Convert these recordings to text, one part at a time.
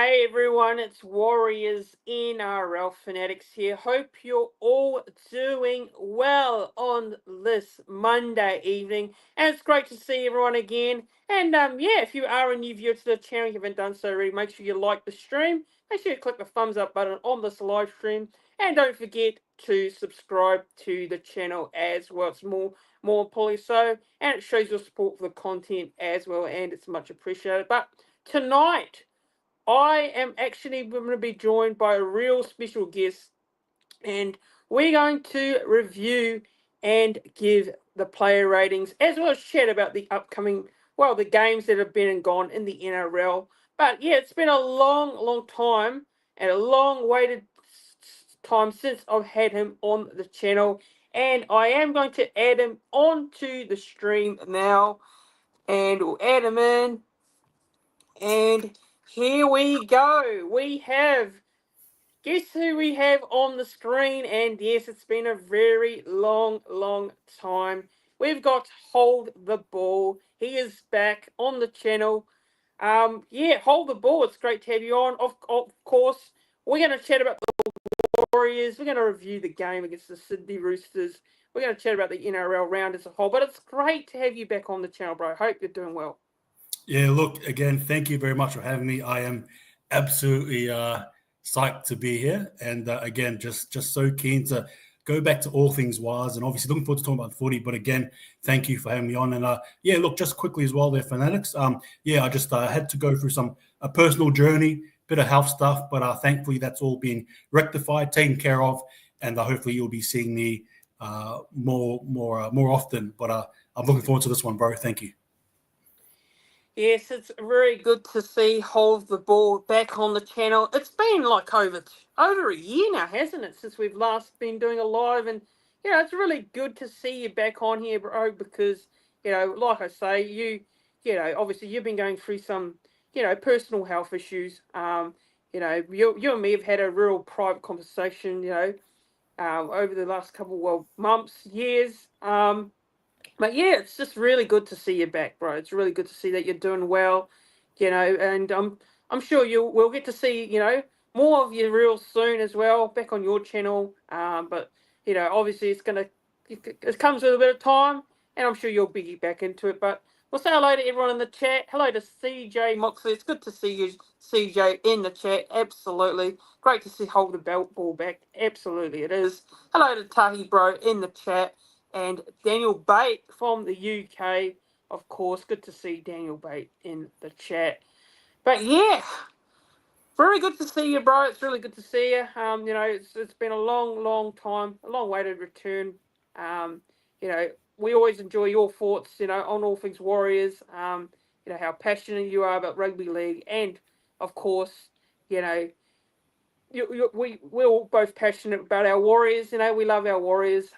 Hey everyone, it's Warriors NRL Fanatics here. Hope you're all doing well on this Monday evening. And it's great to see everyone again. And if you are a new viewer to the channel, you haven't done so already, make sure you like the stream. Make sure you click the thumbs up button on this live stream. And don't forget to subscribe to the channel as well. It's more importantly so. And it shows your support for the content as well. And it's much appreciated. But tonight, I am actually going to be joined by a real special guest, and we're going to review and give the player ratings as well as chat about the upcoming, the games that have been and gone in the NRL. But yeah, it's been a long time and a long waited time since I've had him on the channel, and I am going to add him onto the stream now, and we'll add him in. And here we go. Guess who we have on the screen? And yes, it's been a very long time. We've got Hold the Ball. He is back on the channel. Hold the Ball. It's great to have you on. Of course, we're going to chat about the Warriors. We're going to review the game against the Sydney Roosters. We're going to chat about the NRL round as a whole. But it's great to have you back on the channel, bro. Hope you're doing well. Yeah, look, again, thank you very much for having me. I am absolutely psyched to be here. And again, just so keen to go back to all things Waz, and obviously looking forward to talking about footy. But again, thank you for having me on. And look, just quickly as well there, Fanatics. I just had to go through a personal journey, bit of health stuff, but thankfully that's all been rectified, taken care of, and hopefully you'll be seeing me more often. But I'm looking forward to this one, bro. Thank you. Yes, it's very good to see Hold the Ball back on the channel. It's been like over a year now, hasn't it, since we've last been doing a live, and it's really good to see you back on here, bro, because like I say, you obviously you've been going through some personal health issues. You and me have had a real private conversation, over the last couple months, years. But yeah, it's just really good to see you back, bro. It's really good to see that you're doing well, and I'm sure we'll get to see, more of you real soon as well, back on your channel. But obviously it comes with a bit of time, and I'm sure you'll be back into it. But we'll say hello to everyone in the chat. Hello to CJ Moxley. It's good to see you, CJ, in the chat. Absolutely. Great to see Hold the Ball back. Absolutely it is. Hello to Tahi, bro, in the chat. And Daniel Bate from the UK, of course. Good to see Daniel Bate in the chat. But yeah, very good to see you, bro. It's really good to see you. It's been a long time, a long way to return. We always enjoy your thoughts, on all things Warriors. How passionate you are about rugby league, and of course, we're all both passionate about our Warriors. We love our Warriors.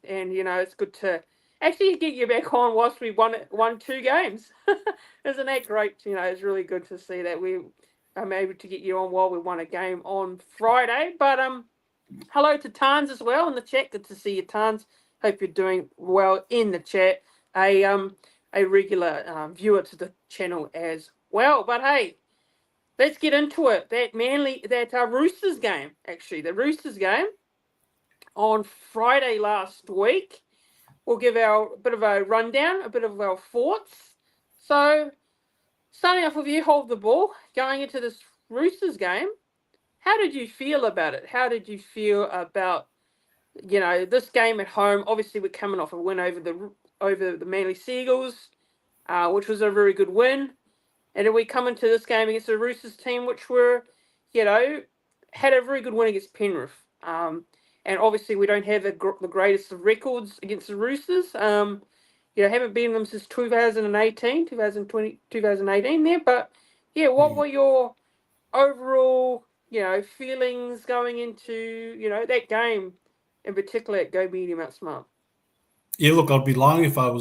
It's good to actually get you back on whilst we won 2 games. Isn't that great? It's really good to see that I'm able to get you on while we won a game on Friday. But hello to Tans as well in the chat. Good to see you, Tans. Hope you're doing well in the chat. A regular viewer to the channel as well. But hey, let's get into it. That Roosters game, actually. The Roosters game on Friday last week. We'll give a bit of a rundown, a bit of our thoughts. So, starting off with you, Hold the Ball, going into this Roosters game, how did you feel about it? How did you feel about, this game at home? Obviously, we're coming off a win over the Manly Seagulls, which was a very good win. And then we come into this game against the Roosters team, which were, had a very good win against Penrith. And obviously we don't have the greatest of records against the Roosters. Haven't beaten them since 2018 there. But, yeah, what were your overall, feelings going into, that game in particular at Go Media Mount Smart? Yeah, look, I'd be lying if I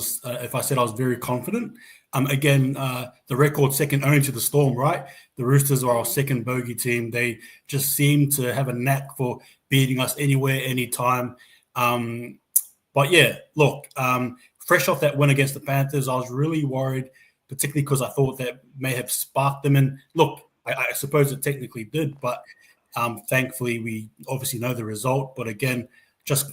said I was very confident. Again, the record second only to the Storm, right? The Roosters are our second bogey team. They just seem to have a knack for beating us anywhere, anytime. But yeah, look, fresh off that win against the Panthers, I was really worried, particularly because I thought that may have sparked them. And look, I suppose it technically did, but thankfully we obviously know the result. But again, just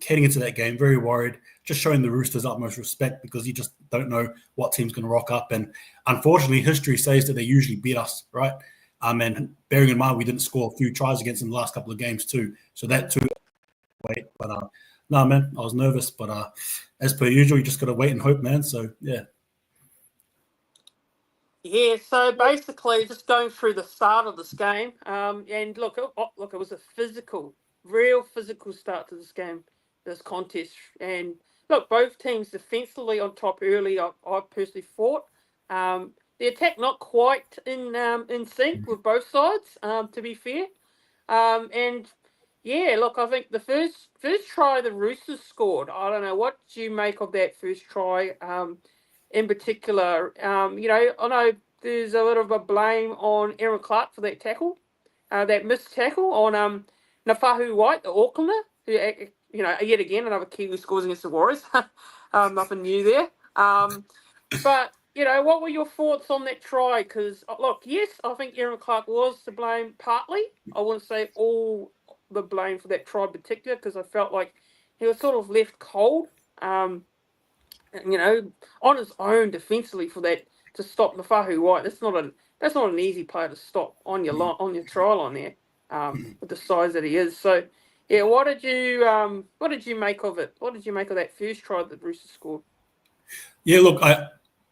heading into that game, very worried, just showing the Roosters utmost respect because you just don't know what team's going to rock up. And unfortunately, history says that they usually beat us, right? And bearing in mind, we didn't score a few tries against them the last couple of games too. So that too, wait. But no, man, I was nervous. But as per usual, you just got to wait and hope, man. So, yeah. Yeah, so basically, just going through the start of this game, and look, it was a real physical start to this game, this contest, and look, both teams defensively on top early. I personally thought the attack not quite in sync with both sides. To be fair, and yeah, look, I think the first try the Roosters scored. I don't know what do you make of that first try. In particular, I know there's a little bit of blame on Aaron Clark for that tackle, that missed tackle on Nafahu White, the Aucklander, who, yet again, another Kiwi scores against the Warriors. Nothing new there. But, what were your thoughts on that try? Because, look, yes, I think Aaron Clark was to blame partly. I wouldn't say all the blame for that try in particular, because I felt like he was sort of left cold. On his own defensively for that to stop Nafahu White. That's not an easy player to stop on your try line there, with the size that he is. So, yeah, what did you make of it? What did you make of that first try that the Roosters scored? Yeah, look,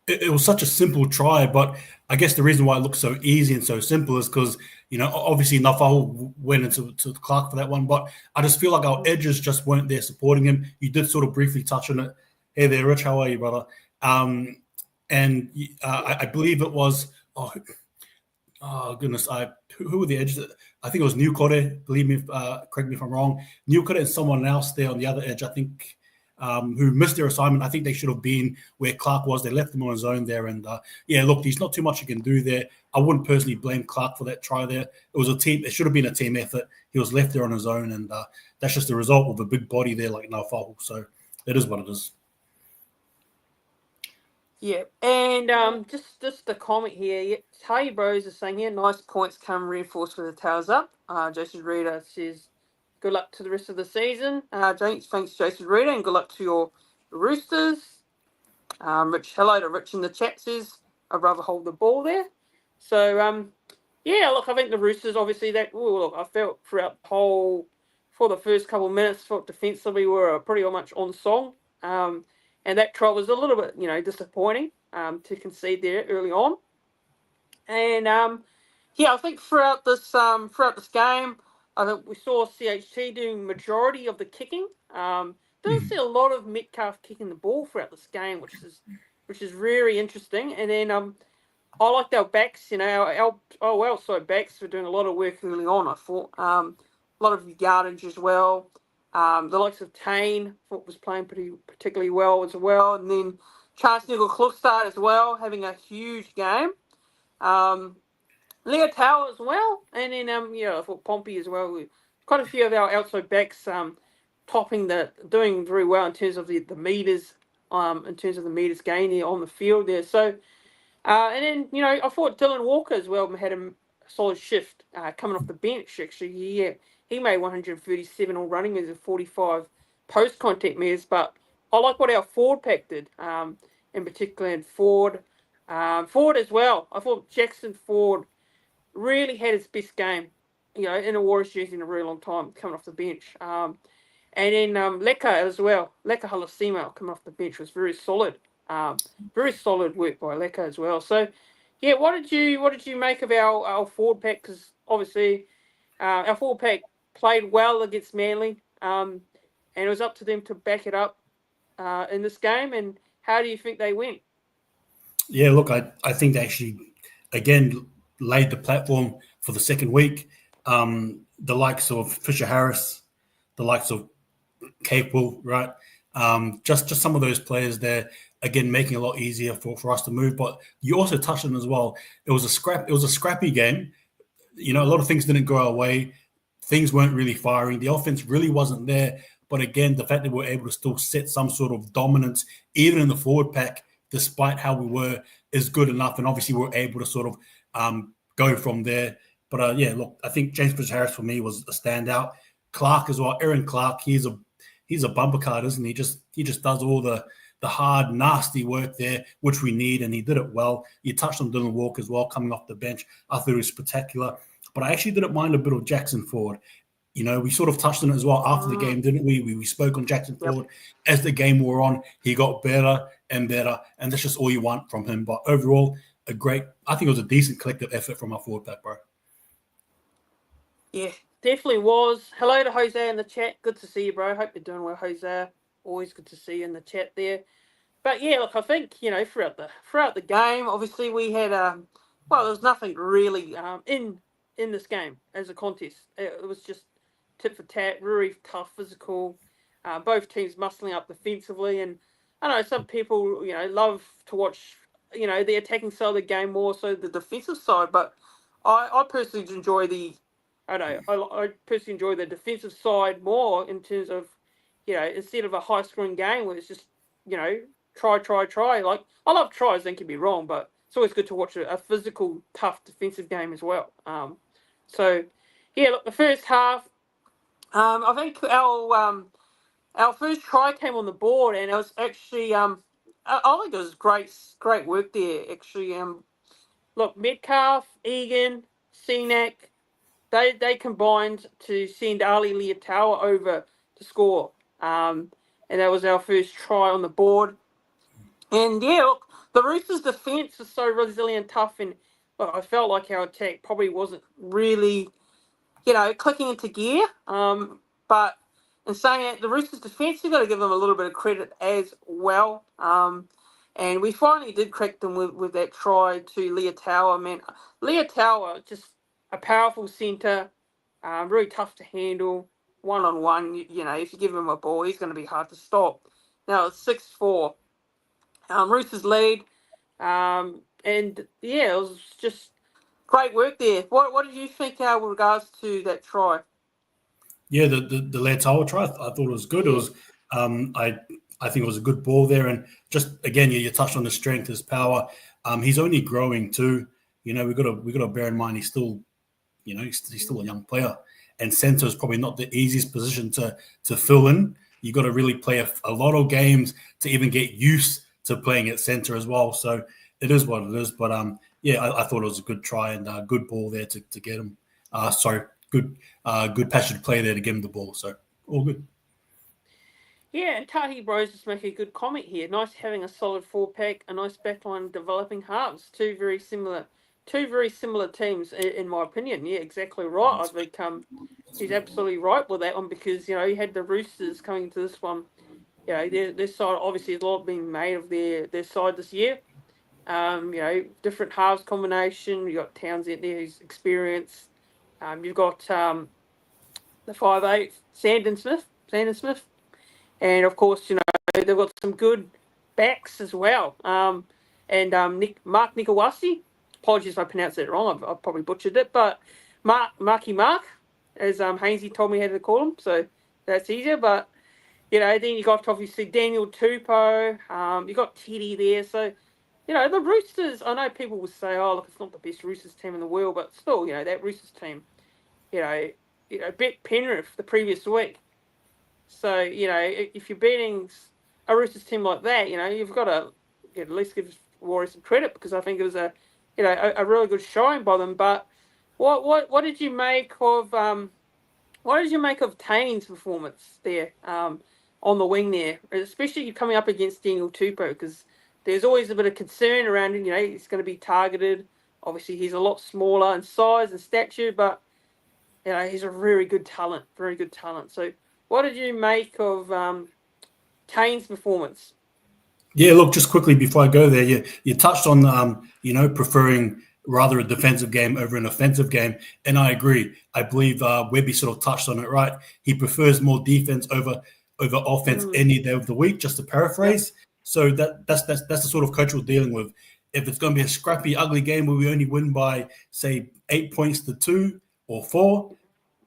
it was such a simple try, but I guess the reason why it looked so easy and so simple is because, obviously Nafal went into Clark for that one, but I just feel like our edges just weren't there supporting him. You did sort of briefly touch on it. Hey there, Rich, how are you, brother? I believe it was, oh goodness, who were the edges? I think it was Newcote, believe me, correct me if I'm wrong. Newcote and someone else there on the other edge, I think, who missed their assignment. I think they should have been where Clark was. They left him on his own there. And yeah, look, there's not too much you can do there. I wouldn't personally blame Clark for that try there. It was a team. It should have been a team effort. He was left there on his own. And that's just the result of a big body there like Naufal. So it is what it is. Yeah, and just a comment here. Yeah, Tay Bros is saying here, nice points come reinforced with the tails up. Jason Reader says, good luck to the rest of the season. Thanks, Jason Reader, and good luck to your Roosters. Rich, hello to Rich in the chat says, I'd rather hold the ball there. So, yeah, look, I think the Roosters, obviously, I felt throughout the whole, for the first couple of minutes, felt defensively were pretty much on song. And that try was a little bit, disappointing to concede there early on. And yeah, I think throughout this game, I think we saw CHT doing majority of the kicking. Didn't see a lot of Metcalf kicking the ball throughout this game, which is very interesting. And then I liked our backs, our backs were doing a lot of work early on. I thought a lot of yardage as well. The likes of Tane thought was playing particularly well as well, and then Charles Nigel-Klukstad as well, having a huge game. Leo Tower as well, and then I thought Pompey as well. Quite a few of our outside backs doing very well in terms of the meters, in terms of the meters gained there on the field there. So, and then I thought Dylan Walker as well had a solid shift coming off the bench. Actually, yeah. He made 137 all running meters and 45 post-contact meters, but I like what our forward pack did, in particular, and Ford as well. I thought Jackson Ford really had his best game, in a Warriors jersey in a really long time, coming off the bench. And then Leka as well. Leka Halasima coming off the bench was very solid. Very solid work by Leka as well. So, yeah, what did you make of our forward pack? Because obviously, our forward pack played well against Manly, and it was up to them to back it up in this game. And how do you think they went? Yeah, look, I think they actually, again, laid the platform for the second week. The likes of Fisher Harris, the likes of Capewell, right? Just some of those players there, again, making it a lot easier for us to move. But you also touched on as well, it was a scrappy game. A lot of things didn't go our way. Things weren't really firing. The offense really wasn't there. But again, the fact that we were able to still set some sort of dominance, even in the forward pack, despite how we were, is good enough. And obviously, we were able to sort of go from there. But yeah, look, I think James Fitzharris for me was a standout. Clark as well, Aaron Clark. He's a bumper card, isn't he? He just does all the hard, nasty work there, which we need, and he did it well. You touched on Dylan Walker as well, coming off the bench. I thought it was spectacular. But I actually didn't mind a bit of Jackson Ford. We sort of touched on it as well after the game, didn't we? We spoke on Jackson Ford. As the game wore on, he got better and better, and that's just all you want from him. But overall, I think it was a decent collective effort from our forward pack, bro. Yeah, definitely was. Hello to Jose in the chat. Good to see you, bro. Hope you're doing well, Jose. Always good to see you in the chat there. But yeah, look, I think throughout the game, obviously we had there was nothing really in this game as a contest. It was just tit for tat, very tough, physical. Both teams muscling up defensively, and I know some people love to watch the attacking side of the game more so the defensive side, but I personally enjoy I personally enjoy the defensive side more in terms of instead of a high scoring game where it's just try. Like, I love tries, don't get me wrong, but it's always good to watch a physical, tough defensive game as well. So yeah, look, the first half, I think our first try came on the board, and it was actually I think it was great work there. Actually, look, Metcalf, Egan, Cenac, they combined to send Ali Leotawa over to score, and that was our first try on the board. And yeah, look, the Roosters' defence was so resilient, tough, and look, I felt like our attack probably wasn't really, clicking into gear. But in saying that, the Roosters' defence, you've got to give them a little bit of credit as well. And we finally did crack them with that try to Leotawa. Man, Leotawa, just a powerful centre, really tough to handle, one-on-one. If you give him a ball, he's going to be hard to stop. Now it's 6-4. Roosters lead, and yeah, it was just great work there. What did you think with regards to that try? Yeah, the Leotawa try, I thought it was good. Yeah. It was, I think it was a good ball there, and just again, you touched on his strength, his power. He's only growing too. We got to bear in mind he's still, he's still a young player, and centre is probably not the easiest position to fill in. You got to really play a lot of games to even get used to playing at centre as well. So it is what it is. But yeah, I thought it was a good try and a good ball there to get him. Good passage play there to get him the ball. So all good. Yeah, and Tahi Bros just making a good comment here. Nice having a solid 4-pack, a nice backline developing halves. Two very similar teams, in my opinion. Yeah, exactly right. I think he's absolutely right with that one because you had the Roosters coming into this one. Their side obviously a lot being made of their side this year. Different halves combination. You got Townsend there who's experienced. You've got the 5'8" Sandon Smith, and of course they've got some good backs as well. And Mark Nikawasi. Apologies if I pronounced it wrong. I've probably butchered it, but Marky Mark, as Hainsey told me how to call him, so that's easier. But then you got obviously Daniel Tupou. You got Teddy there. So, the Roosters, I know people will say, oh, look, it's not the best Roosters team in the world, but still, that Roosters team, beat Penrith the previous week. So, if you're beating a Roosters team like that, you've got to at least give Warriors some credit because I think it was a really good showing by them. But what did you make of Tane's performance there? On the wing there, especially coming up against Daniel Tupou, because there's always a bit of concern around him. He's going to be targeted. Obviously, he's a lot smaller in size and stature, but he's a very good talent. So, what did you make of Kane's performance? Yeah, look, just quickly before I go there, you touched on preferring rather a defensive game over an offensive game, and I agree. I believe Webby sort of touched on it, right? He prefers more defense over offense any day of the week, just to paraphrase. Yep. So that's the sort of coach we're dealing with. If it's going to be a scrappy, ugly game where we only win by, say, 8 points to 2 or 4,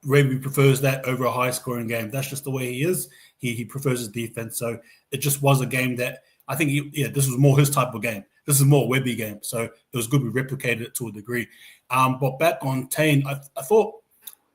Webby prefers that over a high-scoring game. That's just the way he is. He prefers his defense. So it just was a game that I think, this was more his type of game. This is more Webby game, so it was good we replicated it to a degree. But back on Tane, I thought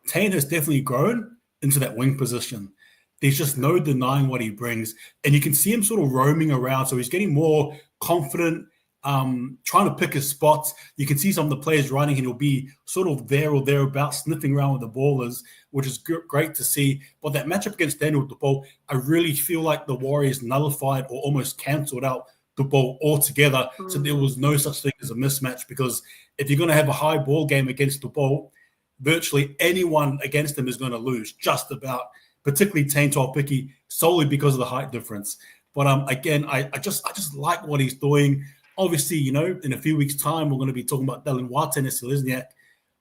Tane has definitely grown into that wing position. There's just no denying what he brings. And you can see him sort of roaming around. So he's getting more confident, trying to pick his spots. You can see some of the players running and he'll be sort of there or thereabouts, sniffing around with the ballers, which is great to see. But that matchup against Daniel with the ball, I really feel like the Warriors nullified or almost cancelled out the ball altogether. So there was no such thing as a mismatch, because if you're going to have a high ball game against the ball, virtually anyone against them is going to lose, just about, particularly Tane Picky, solely because of the height difference. But again, I just like what he's doing. Obviously, in a few weeks' time, we're going to be talking about Dylan Watson and Selesniak.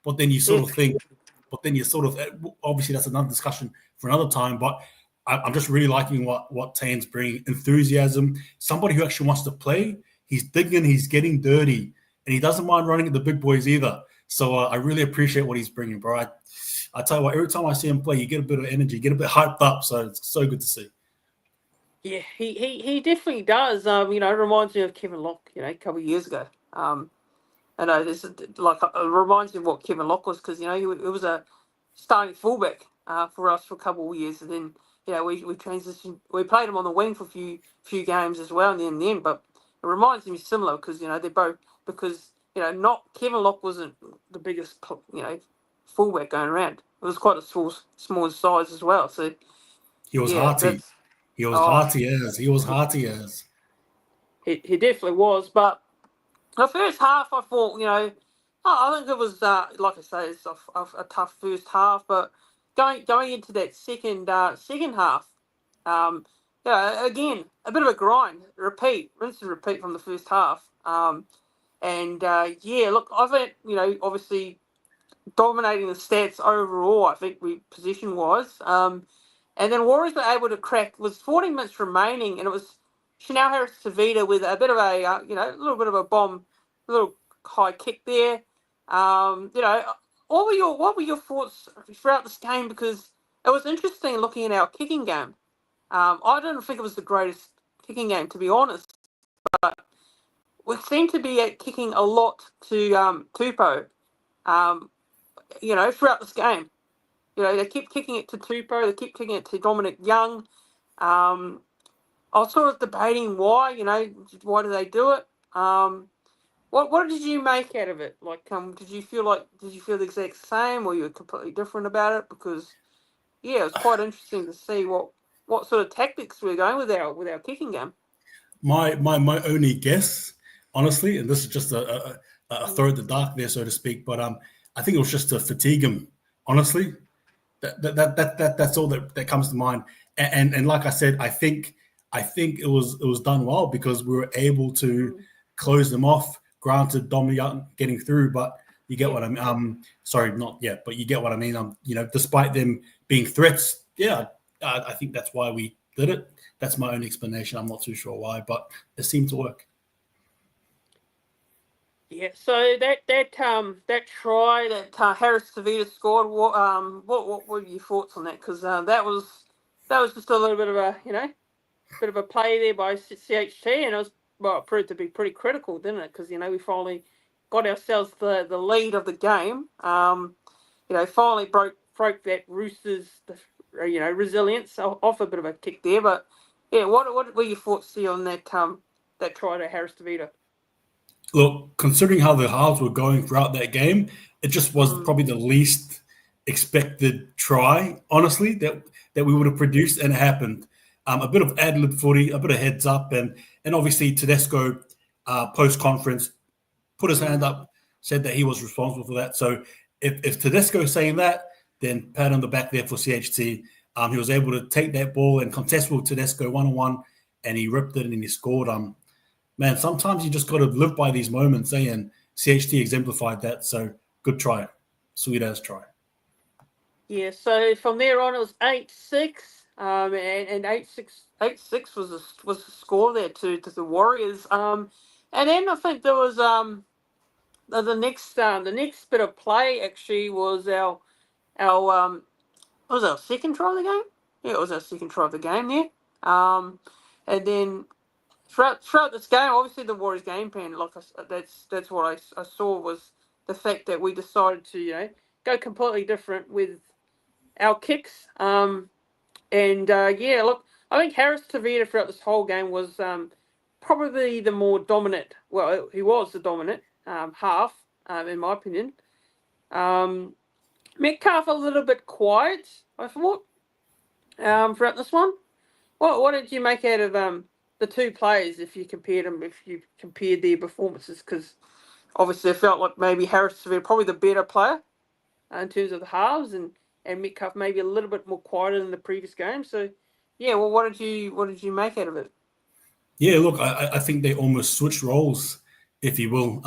But then you sort of think, obviously that's another discussion for another time. But I'm just really liking what Tane's bringing. Enthusiasm, somebody who actually wants to play. He's digging, he's getting dirty, and he doesn't mind running at the big boys either. So I really appreciate what he's bringing, bro. I tell you what, every time I see him play, you get a bit of energy, get a bit hyped up. So it's so good to see. Yeah, he definitely does. It reminds me of Kevin Locke, a couple of years ago. I know this like it reminds me of what Kevin Locke was, because he was a starting fullback for us for a couple of years, and then we transitioned. We played him on the wing for a few games as well in the end. But it reminds me similar, because they're both, because not Kevin Locke wasn't the biggest fullback going around. It was quite a small size as well. So he was hearty. He was hearty as. He was hearty as. He definitely was. But the first half, I thought, I think it was like I say, it's a tough first half. But going into that second half, again, a bit of a grind, rinse and repeat from the first half. Look, I think obviously dominating the stats overall. I think we position wise. And then Warriors were able to crack. Was 40 minutes remaining, and it was Chanel Harris-Tavita with a bit of a a little bit of a bomb, a little high kick there. What were your thoughts throughout this game? Because it was interesting looking at our kicking game. I didn't think it was the greatest kicking game, to be honest, but we seemed to be kicking a lot to Tupou. Throughout this game. They keep kicking it to Tupou, they keep kicking it to Dominic Young. I was sort of debating why, why do they do it? What did you make out of it? Like, did you feel the exact same, or you were completely different about it? Because it was quite interesting to see what sort of tactics we're going with our kicking game. My only guess, honestly, and this is just a throw at the dark there, so to speak, but I think it was just to fatigue him. Honestly, that's all that comes to mind. And like I said, I think it was done well, because we were able to close them off. Granted, Dominic getting through, but you get what I mean. Sorry, not yet, but you get what I mean. Despite them being threats, I think that's why we did it. That's my own explanation. I'm not too sure why, but it seemed to work. Yeah, so that try that Harris-Tavita scored, what were your thoughts on that? Because that was just a little bit of a play there by CHT, and it proved to be pretty critical, didn't it? Because we finally got ourselves the lead of the game. Finally broke that Roosters resilience off a bit of a kick there. But what were your thoughts on that try to Harris-Tavita? Look, considering how the halves were going throughout that game, it just was probably the least expected try, honestly, that we would have produced, and it happened. A bit of ad lib footy, a bit of heads up, and obviously Tedesco post conference put his hand up, said that he was responsible for that. So if Tedesco is saying that, then pat on the back there for CHT. He was able to take that ball and contest with Tedesco 1-on-1, and he ripped it and he scored. Man, sometimes you just got to live by these moments, and CHT exemplified that. So good try, sweet ass try. Yeah. So from there on, it was 8-6, and 8-6 was the score there to the Warriors. And then I think there was the next bit of play actually was our was our second try of the game. Yeah, it was our second try of the game there. And then throughout this game, obviously the Warriors game plan, that's what I saw was the fact that we decided to go completely different with our kicks. Look, I think Harris Tavita throughout this whole game was probably the more dominant. Well, he was the dominant half, in my opinion. Metcalf a little bit quiet, I thought, throughout this one. What did you make out of the two players if you compared their performances? Because obviously I felt like maybe Harris was probably the better player in terms of the halves, and Metcalf maybe a little bit more quieter than the previous game. So yeah, well, what did you make out of it? Yeah, look, I think they almost switched roles, if you will.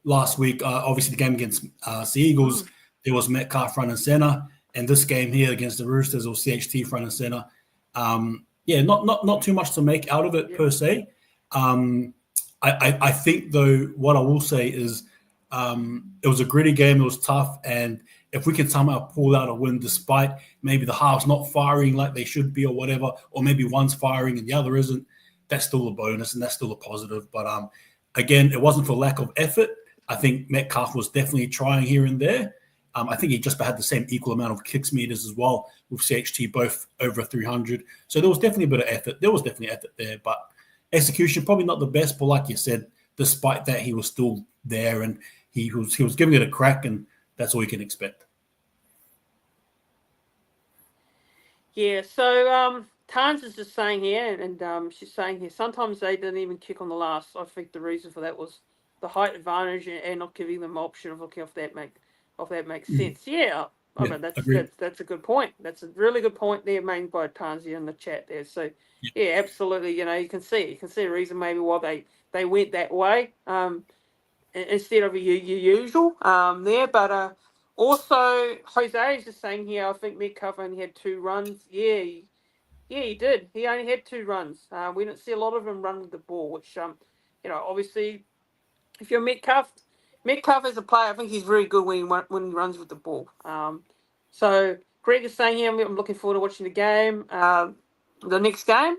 Last week, obviously the game against Sea Eagles, there was Metcalf front and center, and this game here against the Roosters or CHT front and center. Not too much to make out of it per se. I think though, what I will say is, it was a gritty game. It was tough, and if we can somehow pull out a win, despite maybe the halves not firing like they should be or whatever, or maybe one's firing and the other isn't, that's still a bonus and that's still a positive. But again, it wasn't for lack of effort. I think Metcalf was definitely trying here and there. I think he just had the same equal amount of kicks meters as well, with CHT both over 300. So there was definitely a bit of effort. There was definitely effort there, but execution probably not the best. But like you said, despite that, he was still there and he was giving it a crack, and that's all you can expect. Yeah, so Tans is just saying here, and she's saying here, sometimes they didn't even kick on the last. I think the reason for that was the height advantage and not giving them option of looking if that makes sense. Yeah, I mean that's a good point. That's a really good point there made by Tansia in the chat there. So yeah, absolutely. You can see a reason maybe why they went that way instead of your usual there, but. Also, Jose is just saying here, I think Metcalf only had 2 runs. Yeah, he did. He only had 2 runs. We didn't see a lot of him run with the ball, which, obviously, if you're Metcalf as a player, I think he's very good when he runs with the ball. So Greg is saying here, I'm looking forward to watching the game, the next game.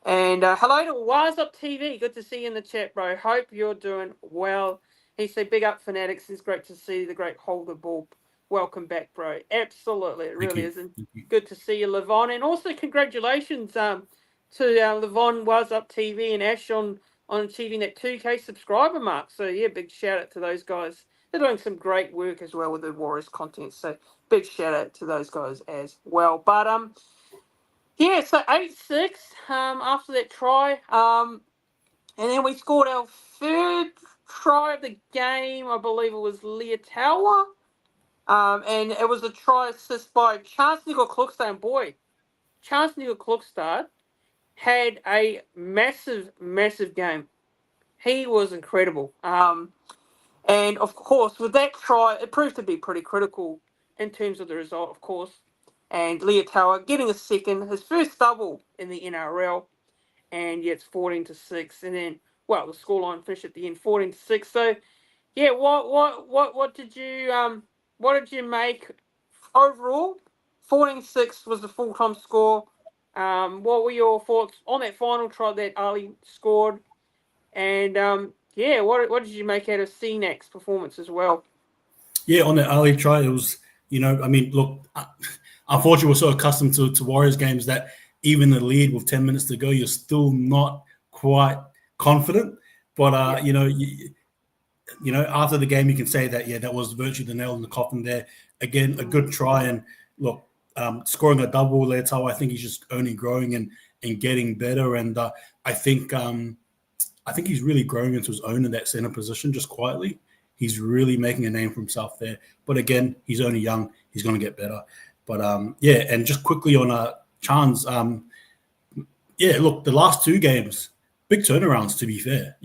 And hello to Wise Up TV. Good to see you in the chat, bro. Hope you're doing well. He said, big up Fanatics. It's great to see the great hold the ball. Welcome back, bro. Absolutely. It really is. And good to see you, Levon. And also congratulations to Levon, Wise Up TV, and Ash on achieving that 2K subscriber mark. So, yeah, big shout out to those guys. They're doing some great work as well with the Warriors content. So, big shout out to those guys as well. But, yeah, so 8-6 after that try. And then we scored our third try of the game. I believe it was Leotawa. And it was a try assist by Chance Nickel-Klukstad. And boy, Chance Nickel-Klukstad had a massive, massive game. He was incredible. And, of course, with that try, it proved to be pretty critical in terms of the result, of course. And Leotawa getting a second, his first double in the NRL, and yeah, it's 14-6. And then, well, the scoreline finished at the end, 14-6. So, yeah, what did you make overall? 14-6 was the full time score. What were your thoughts on that final try that Ali scored? And what did you make out of CNAC's performance as well? Yeah, on that Ali try, it was, I mean, look, unfortunately, we're so accustomed to Warriors games that even the lead with 10 minutes to go, you're still not quite confident. But, after the game, you can say that, that was virtually the nail in the coffin there. Again, a good try. And look, scoring a double there, I think he's just only growing and getting better. And I think he's really growing into his own in that center position just quietly. He's really making a name for himself there. But again, he's only young. He's going to get better. But, and just quickly on Chance, look, the last 2 games, big turnarounds, to be fair,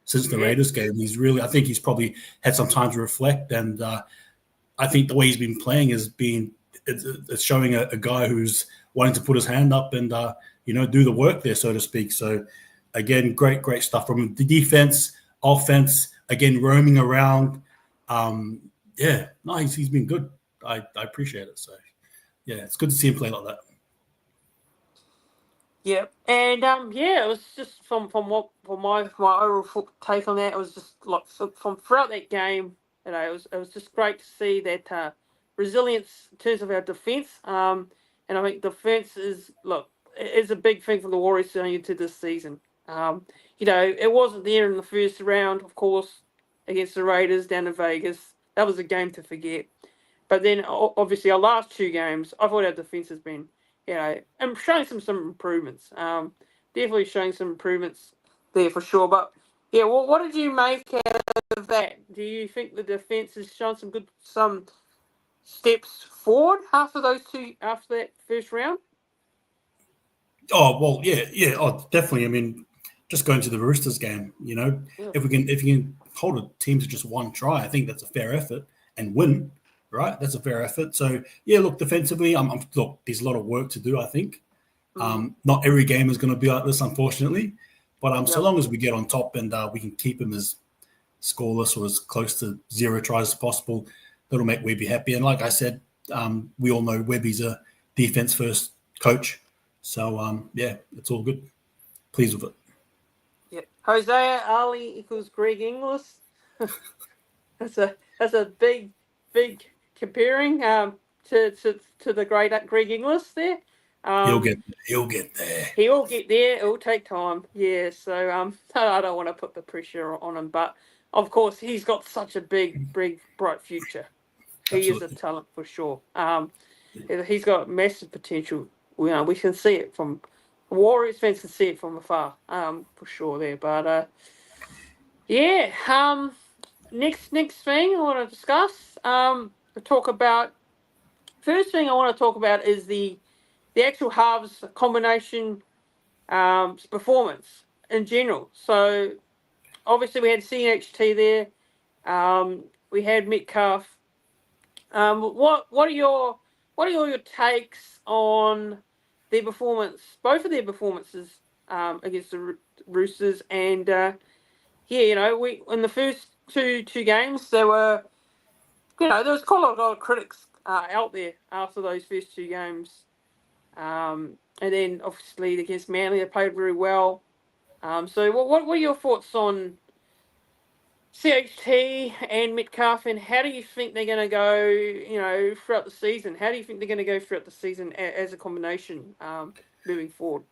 since the Raiders game. I think he's probably had some time to reflect. And I think the way he's been playing it's showing a guy who's wanting to put his hand up and, do the work there, so to speak. So, again, great stuff from him. The defense, offense, again, roaming around. He's been good. I appreciate it. So, yeah, it's good to see him play like that. Yeah, and it was just from my overall take on that. It was just like from throughout that game, it was just great to see that resilience in terms of our defense. And I think defense is a big thing for the Warriors going into this season. It wasn't there in the first round, of course, against the Raiders down in Vegas. That was a game to forget. But then, obviously, our last two games, I thought our defense has been, and showing some improvements. Definitely showing some improvements there for sure. But yeah, what did you make out of that? Do you think the defense has shown some steps forward after that first round? Oh well, yeah. Oh, definitely. I mean, just going to the Roosters game, Yeah. if we can hold a team to just one try, I think that's a fair effort and win, right? That's a fair effort. So yeah, look, defensively, look, there's a lot of work to do. I think Mm, not every game is going to be like this, unfortunately, but so yep. long as we get on top and we can keep them as scoreless or as close to zero tries as possible, that'll make Webby happy. And like I said, we all know Webby's a defense first coach. So yeah, it's all good. Pleased with it. Yep. Hosea Ali equals Greg Inglis. That's a big comparing to the great Greg Inglis there. He'll Um, get he'll get there. He'll get there. It'll take time. Yeah. So I don't want to put the pressure on him, but of course he's got such a big, bright future. He is a Absolutely. talent for sure. He's got massive potential. We can see it from Warriors fans can see it from afar. For sure there. But yeah. Next thing I want to discuss. Talk about first thing I want to talk about is the actual halves combination performance in general. So obviously we had CHT there. We had Metcalf. What are your takes on their performance? Both of their performances against the Roosters, and we in the first two games there was quite a lot of critics out there after those first two games. And then obviously against Manly, they played very well. So what were your thoughts on CHT and Metcalf, and how do you think they're going to go? Throughout the season, how do you think they're going to go throughout the season as a combination moving forward?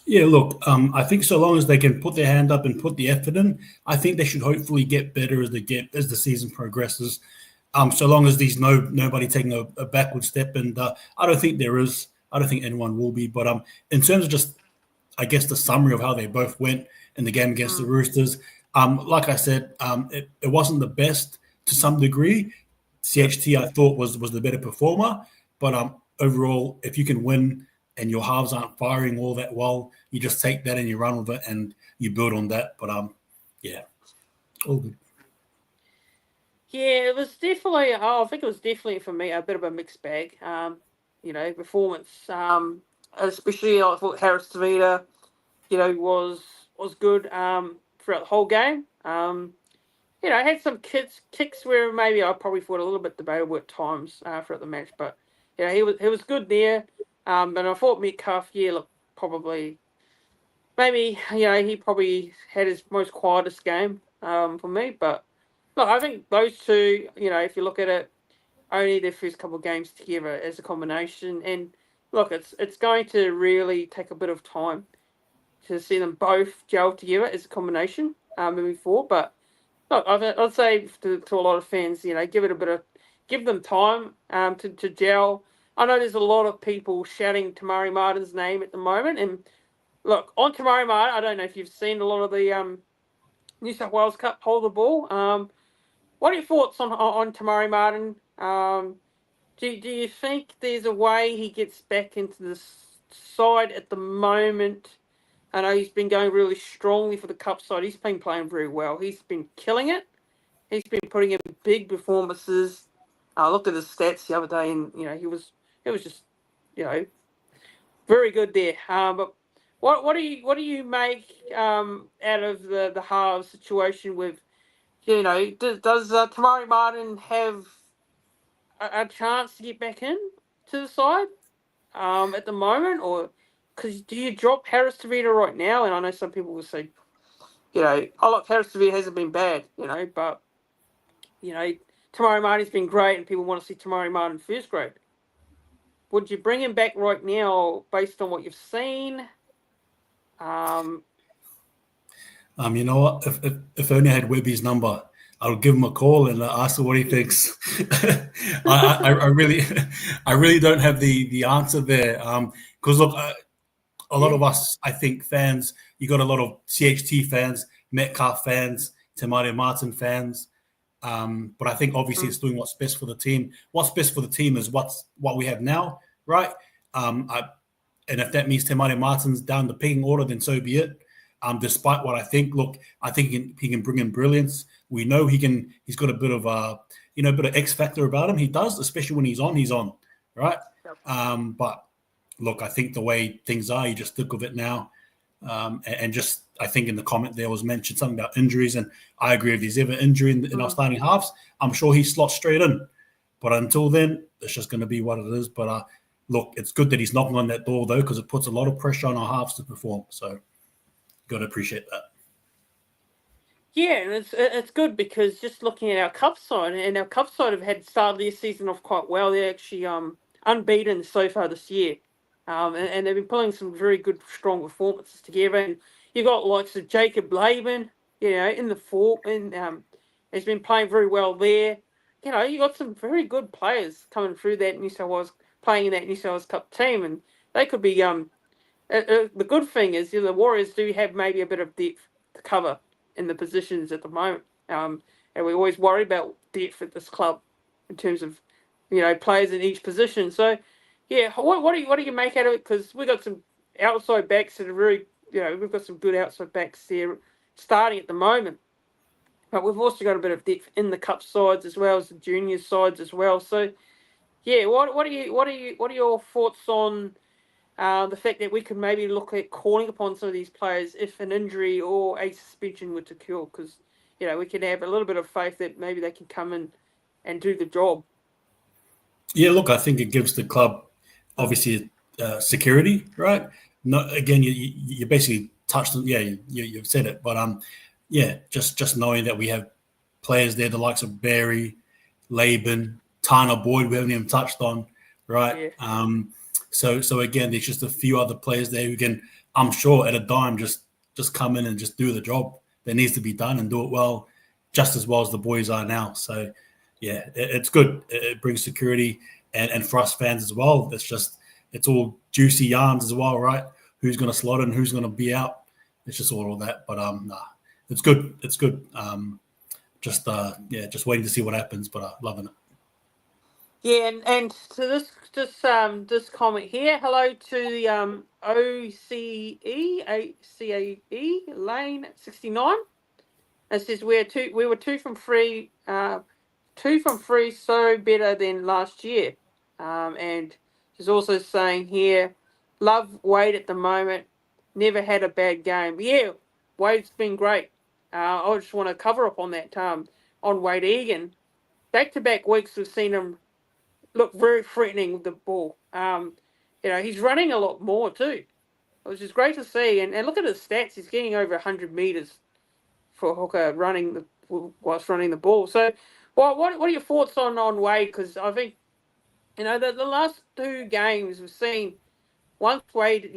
Yeah, look, I think so long as they can put their hand up and put the effort in, I think they should hopefully get better as the season progresses. So long as there's nobody taking a backward step, and I don't think there is. I don't think anyone will be. But in terms of just, I guess, the summary of how they both went in the game against the Mm, Roosters, like I said, it wasn't the best to some degree. yep. CHT I thought was the better performer, but overall, if you can win and your halves aren't firing all that well, you just take that and you run with it and you build on that. But yeah, all good. Yeah, it was definitely. Oh, I think it was definitely for me a bit of a mixed bag. Performance. Especially I thought Harris Tavita, was good. Throughout the whole game. I had some kicks where maybe I probably thought a little bit debatable at times throughout the match, but he was good there. And I thought Metcalf, yeah, look, probably maybe he probably had his most quietest game for me, but look, I think those two, if you look at it, only their first couple of games together as a combination, and look, it's going to really take a bit of time to see them both gel together as a combination moving forward, but. Look, I'd say to a lot of fans, give them time to gel. I know there's a lot of people shouting Tamari Martin's name at the moment, and look on Tamari Martin. I don't know if you've seen a lot of the New South Wales Cup hold the ball. What are your thoughts on Tamari Martin? Do you think there's a way he gets back into the side at the moment? I know he's been going really strongly for the cup side. He's been playing very well. He's been killing it. He's been putting in big performances. I looked at his stats the other day, and he was just you know very good there. But what do you make out of the halves situation with does Tamari Martin have a chance to get back in to the side at the moment, or because do you drop Harris Tavita right now? And I know some people will say, oh look, Harris Tavita hasn't been bad, but Tamari Martin's been great, and people want to see Tamari Martin first grade. Would you bring him back right now based on what you've seen? You know what? If only I had Webby's number, I'll give him a call and ask him what he thinks. I really don't have the answer there. Because look, a lot of us, I think, fans. You got a lot of CHT fans, Metcalf fans, Tamari Martin fans. But I think obviously it's doing what's best for the team. What's best for the team is what we have now, right? And if that means Tamari Martin's down the pecking order, then so be it. Despite what I think, I think he can bring in brilliance. We know he can. He's got a bit of bit of X factor about him. He does, especially when he's on, right? Yep. But look, I think the way things are, you just think of it now, and just I think in the comment there was mentioned something about injuries, and I agree. If there's ever injury in our starting halves, I'm sure he slots straight in. But until then, it's just going to be what it is. But look, it's good that he's knocking on that door though, because it puts a lot of pressure on our halves to perform. So. Got to appreciate that. Yeah, and it's good because just looking at our cup side, and our cup side have had started their season off quite well. They're actually unbeaten so far this year, and they've been pulling some very good, strong performances together. And you got likes of Jacob Laban, in the fort, and he's been playing very well there. You got some very good players coming through that New South Wales, playing in that New South Wales Cup team, and they could be the good thing is, the Warriors do have maybe a bit of depth to cover in the positions at the moment, and we always worry about depth at this club in terms of, players in each position. So, yeah, what do you make out of it? Because we've got some outside backs that are very, we've got some good outside backs there starting at the moment, but we've also got a bit of depth in the cup sides as well as the junior sides as well. So, yeah, what are your thoughts on? The fact that we could maybe look at calling upon some of these players if an injury or a suspension were to occur, because we can have a little bit of faith that maybe they can come in and do the job. Yeah, look, I think it gives the club obviously security, right? No, again, you basically touched on, you've said it, but just knowing that we have players there, the likes of Barry, Laban, Tana Boyd, we haven't even touched on, right? Yeah. So again, there's just a few other players there who can, I'm sure, at a dime, just come in and just do the job that needs to be done and do it well, just as well as the boys are now. So, yeah, it's good. It brings security, and for us fans as well, it's all juicy yarns as well, right? Who's going to slot in, who's going to be out. It's just all of that. But it's good. It's good. Just waiting to see what happens, but loving it. Yeah, and so this comment here. Hello to the OCAE Lane 69. It says we were 2 from 3, 2 from 3, so better than last year. And she's also saying here, love Wade at the moment. Never had a bad game. Yeah, Wade's been great. I just want to cover up on that on Wade Egan. Back-to-back weeks we've seen him look very threatening with the ball. He's running a lot more too, which is great to see. And look at his stats; he's getting over 100 meters for hooker whilst running the ball. So, what are your thoughts on Wade? Because I think the last 2 games we've seen, once Wade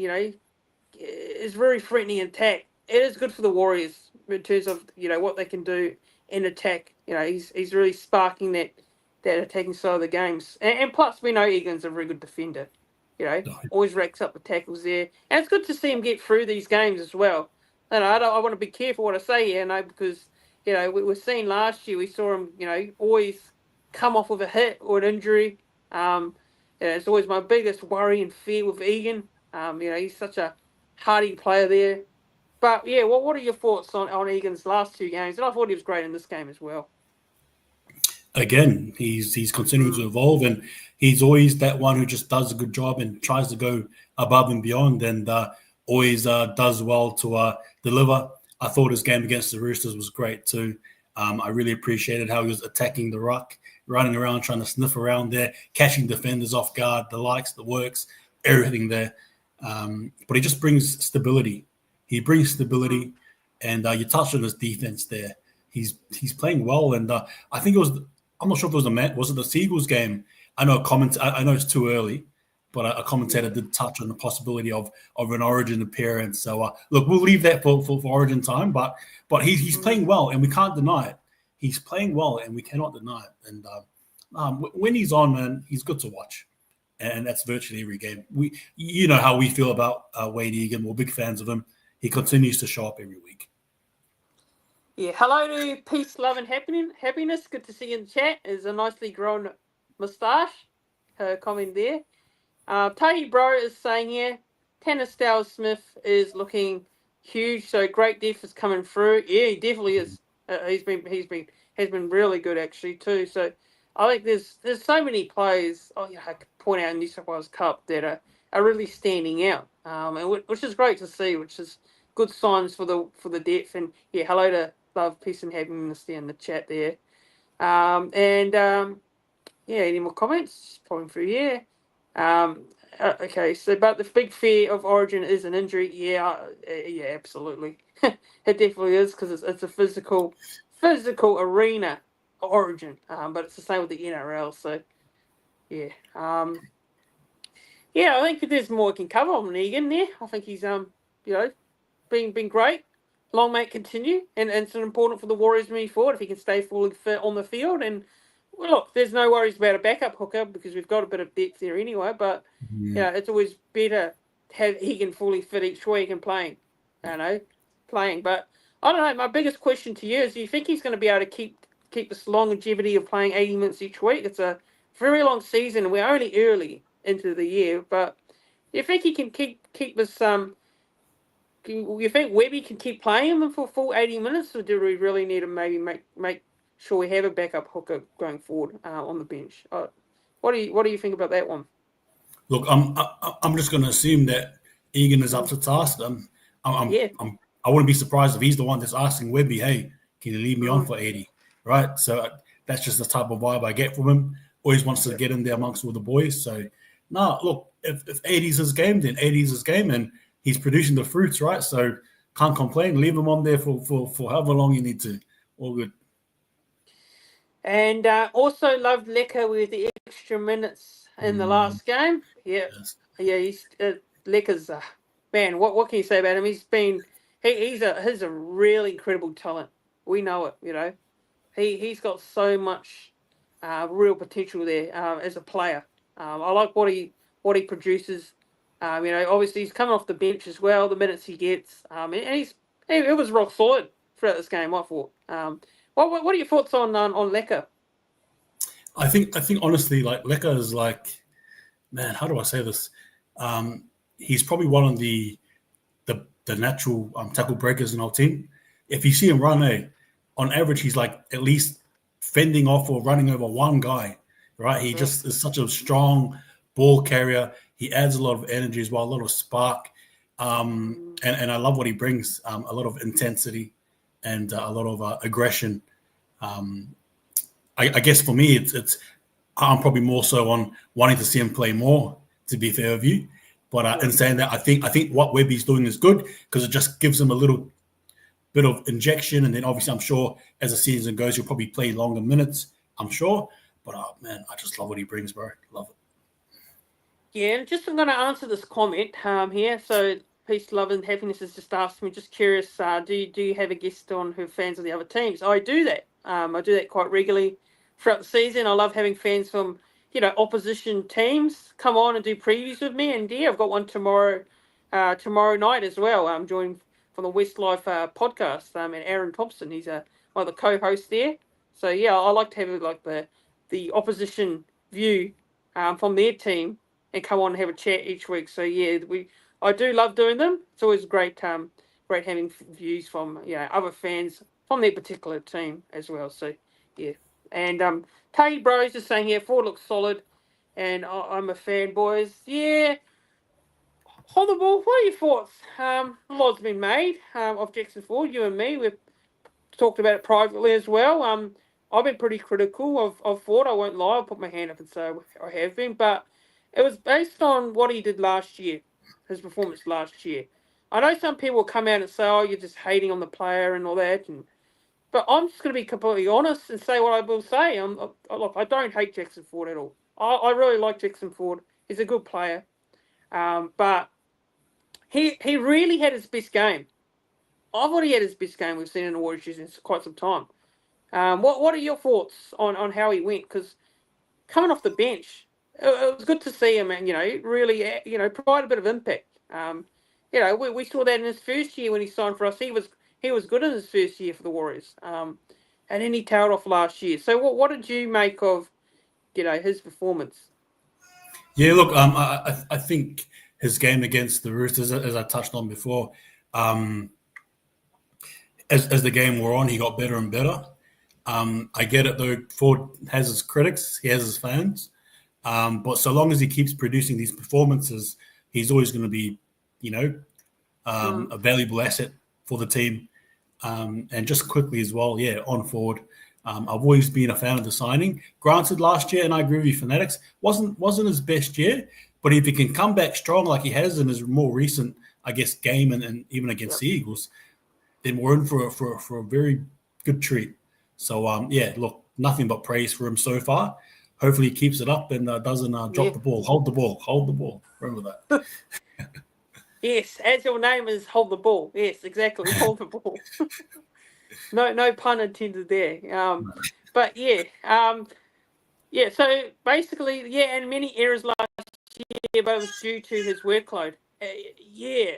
is very threatening in attack, it is good for the Warriors in terms of what they can do in attack. He's really sparking that attacking side of the games. And plus, we know Egan's a very good defender. Always racks up the tackles there. And it's good to see him get through these games as well. I want to be careful what I say here, because, we were seeing last year, we saw him, always come off with a hit or an injury. It's always my biggest worry and fear with Egan. He's such a hardy player there. But, yeah, what are your thoughts on Egan's last 2 games? And I thought he was great in this game as well. Again, he's continuing to evolve, and he's always that one who just does a good job and tries to go above and beyond, and always does well to deliver. I thought his game against the Roosters was great too. I really appreciated how he was attacking the ruck, running around, trying to sniff around there, catching defenders off guard, the likes, the works, everything there. but he just brings stability. He brings stability, and you touched on his defense there. He's playing well, and I think it was. I'm not sure if it was was it the Seagulls game? I know I know it's too early, but a commentator did touch on the possibility of an Origin appearance. So look, we'll leave that for Origin time. But he's playing well, and we can't deny it. He's playing well, and we cannot deny it. And when he's on, man, he's good to watch, and that's virtually every game. You know how we feel about Wade Egan. We're big fans of him. He continues to show up every week. Yeah, hello to peace, love, and happiness. Good to see you in the chat. There's a nicely grown moustache. Her comment there. Tahi Bro is saying here, Tanner Stowers Smith is looking huge. So great depth is coming through. Yeah, he definitely is. Has been really good actually too. So I think there's so many players. Oh yeah, I could point out in New South Wales Cup that are really standing out. And which is great to see. Which is good signs for the depth. And yeah, hello to love, peace, and happiness there in the chat there. Yeah, any more comments? Popping through here. Okay, so but the big fear of Origin is an injury. Yeah, yeah, absolutely. It definitely is because it's a physical arena Origin. But it's the same with the NRL. So yeah, yeah, I think there's more we can cover on Egan there. I think he's been great. Long may it continue, and it's important for the Warriors moving forward if he can stay fully fit on the field. And well, look, there's no worries about a backup hooker because we've got a bit of depth there anyway. But it's always better to have Egan fully fit each week and playing. Playing. But I don't know. My biggest question to you is: do you think he's going to be able to keep this longevity of playing 80 minutes each week? It's a very long season, and we're only early into the year. But do you think he can keep this you think Webby can keep playing him for full 80 minutes, or do we really need to maybe make sure we have a backup hooker going forward on the bench? What do you think about that one? Look, I'm just going to assume that Egan is up to task. Yeah. I wouldn't be surprised if he's the one that's asking Webby, "Hey, can you leave me on for 80?" Right? So that's just the type of vibe I get from him. Always wants to get in there amongst all the boys. So, look, if 80's his game, then 80's his game, and he's producing the fruits, right? So can't complain. Leave him on there for however long you need to. All good. And also loved Lecker with the extra minutes in the last game. Yeah, Yes. yeah. He's Lecker's man. What can you say about him? He's a really incredible talent. We know it. He's got so much real potential there as a player. I like what he produces. Obviously he's coming off the bench as well. The minutes he gets, and it was rock solid throughout this game. I thought. What are your thoughts on Lecker? I think honestly, like Lecker is like, man, how do I say this? He's probably one of the natural tackle breakers in our team. If you see him run, on average, he's like at least fending off or running over one guy, right? He just is such a strong ball carrier. He adds a lot of energy as well, a lot of spark. And I love what he brings, a lot of intensity and a lot of aggression. I guess for me, it's I'm probably more so on wanting to see him play more, to be fair with you. But in saying that, I think what Webby's doing is good because it just gives him a little bit of injection, and then obviously I'm sure as the season goes, he'll probably play longer minutes. I'm sure, but man, I just love what he brings, bro. Love it. Yeah, and I'm going to answer this comment here. So peace, love, and happiness has just asked me. Just curious, do you have a guest on who are fans of the other teams? I do that. I do that quite regularly throughout the season. I love having fans from opposition teams come on and do previews with me. And yeah, I've got one tomorrow night as well. I'm joined from the West Life podcast. And Aaron Thompson, he's one of the co-hosts there. So yeah, I like to have like the opposition view from their team and come on and have a chat each week. So yeah, I do love doing them. It's always great having views from other fans from their particular team as well. So yeah, and Tay Bros is saying here, Ford looks solid, and I'm a fan, boys. Yeah. On the ball, what are your thoughts? A lot's been made of Jackson Ford. You and me, we've talked about it privately as well. I've been pretty critical of Ford. I won't lie. I'll put my hand up and say I have been, but it was based on what he did last year. his performance last year. I know some people come out and say, "Oh, you're just hating on the player and all that," but I'm just going to be completely honest and say what I will say. Look, I don't hate Jackson Ford at all. I really like Jackson Ford. He's a good player, but he really had his best game. I thought he had his best game we've seen in the Warriors in quite some time. What are your thoughts on how he went? Because coming off the bench, it was good to see him, and really, provide a bit of impact. We saw that in his first year when he signed for us. He was good in his first year for the Warriors, and then he tailed off last year. So what did you make of his performance? Yeah, look, I think his game against the Roosters, as I touched on before, as the game wore on, he got better and better. I get it though. Ford has his critics, he has his fans, but so long as he keeps producing these performances, he's always going to be, a valuable asset for the team. And just quickly as well, on Ford, I've always been a fan of the signing. Granted, last year, and I agree with you, Fanatics, wasn't his best year, but if he can come back strong like he has in his more recent, I guess, game and even against the Eagles, then we're in for a very good treat. So, look, nothing but praise for him so far. Hopefully he keeps it up and doesn't drop the ball. Hold the ball. Remember that. Yes, as your name is, hold the ball. Yes, exactly, hold the ball. No pun intended there. But So basically, and many errors last year, but it was due to his workload. He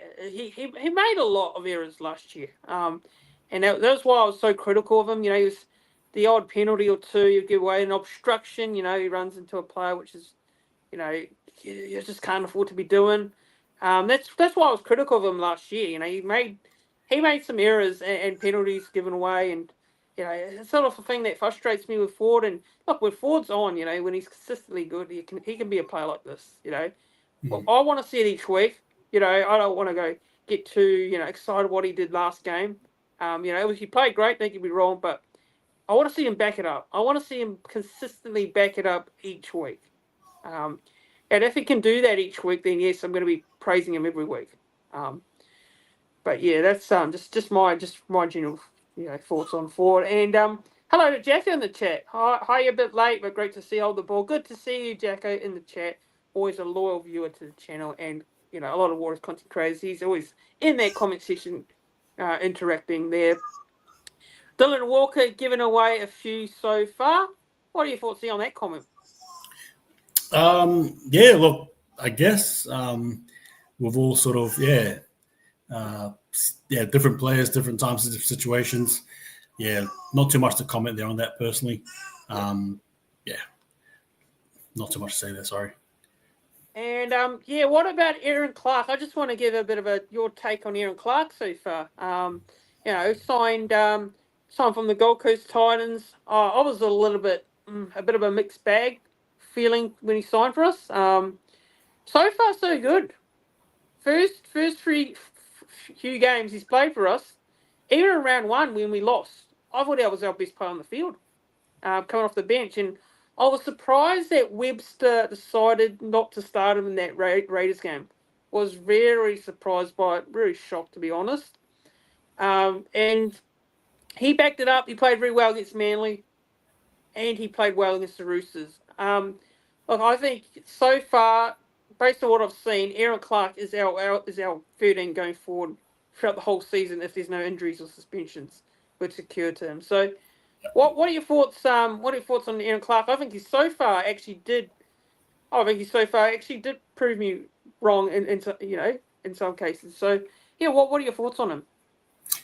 made a lot of errors last year. And that's why I was so critical of him. He was the odd penalty or two you give away, an obstruction. He runs into a player which is, you just can't afford to be doing. That's why I was critical of him last year. He made some errors and penalties given away, and it's sort of a thing that frustrates me with Ford. And look, when Ford's on, when he's consistently good, he can be a player like this. Well, I want to see it each week. I don't want to get too excited what he did last game. He played great. Don't get me wrong, but I want to see him back it up. I want to see him consistently back it up each week. And if he can do that each week, then yes, I'm going to be praising him every week. But yeah, that's just my general thoughts on Ford. And hello to Jacko in the chat. Hi, you're a bit late, but great to see you hold the ball. Good to see you, Jacko, in the chat. Always a loyal viewer to the channel, and a lot of Warriors content creators. He's always in that comment section, interacting there. Dylan Walker giving away a few so far. What are your thoughts on that comment? Look, I guess we've all sort of different players, different times of situations. Yeah, not too much to comment there on that personally. Not too much to say there. Sorry. And what about Aaron Clark? I just want to give a bit of your take on Aaron Clark so far. Signed from the Gold Coast Titans. I was a bit of a mixed bag feeling when he signed for us. So far so good. First few games he's played for us, even in round one when we lost, I thought that was our best player on the field, coming off the bench. And I was surprised that Webster decided not to start him in that Raiders game. Was very surprised by it, very shocked to be honest. And he backed it up. He played very well against Manly, and he played well against the Roosters. Look, I think so far, based on what I've seen, Aaron Clark is our 13 going forward throughout the whole season if there's no injuries or suspensions which occur to him. So, what are your thoughts? What are your thoughts on Aaron Clark? I think he so far actually did prove me wrong in some cases. So, what are your thoughts on him?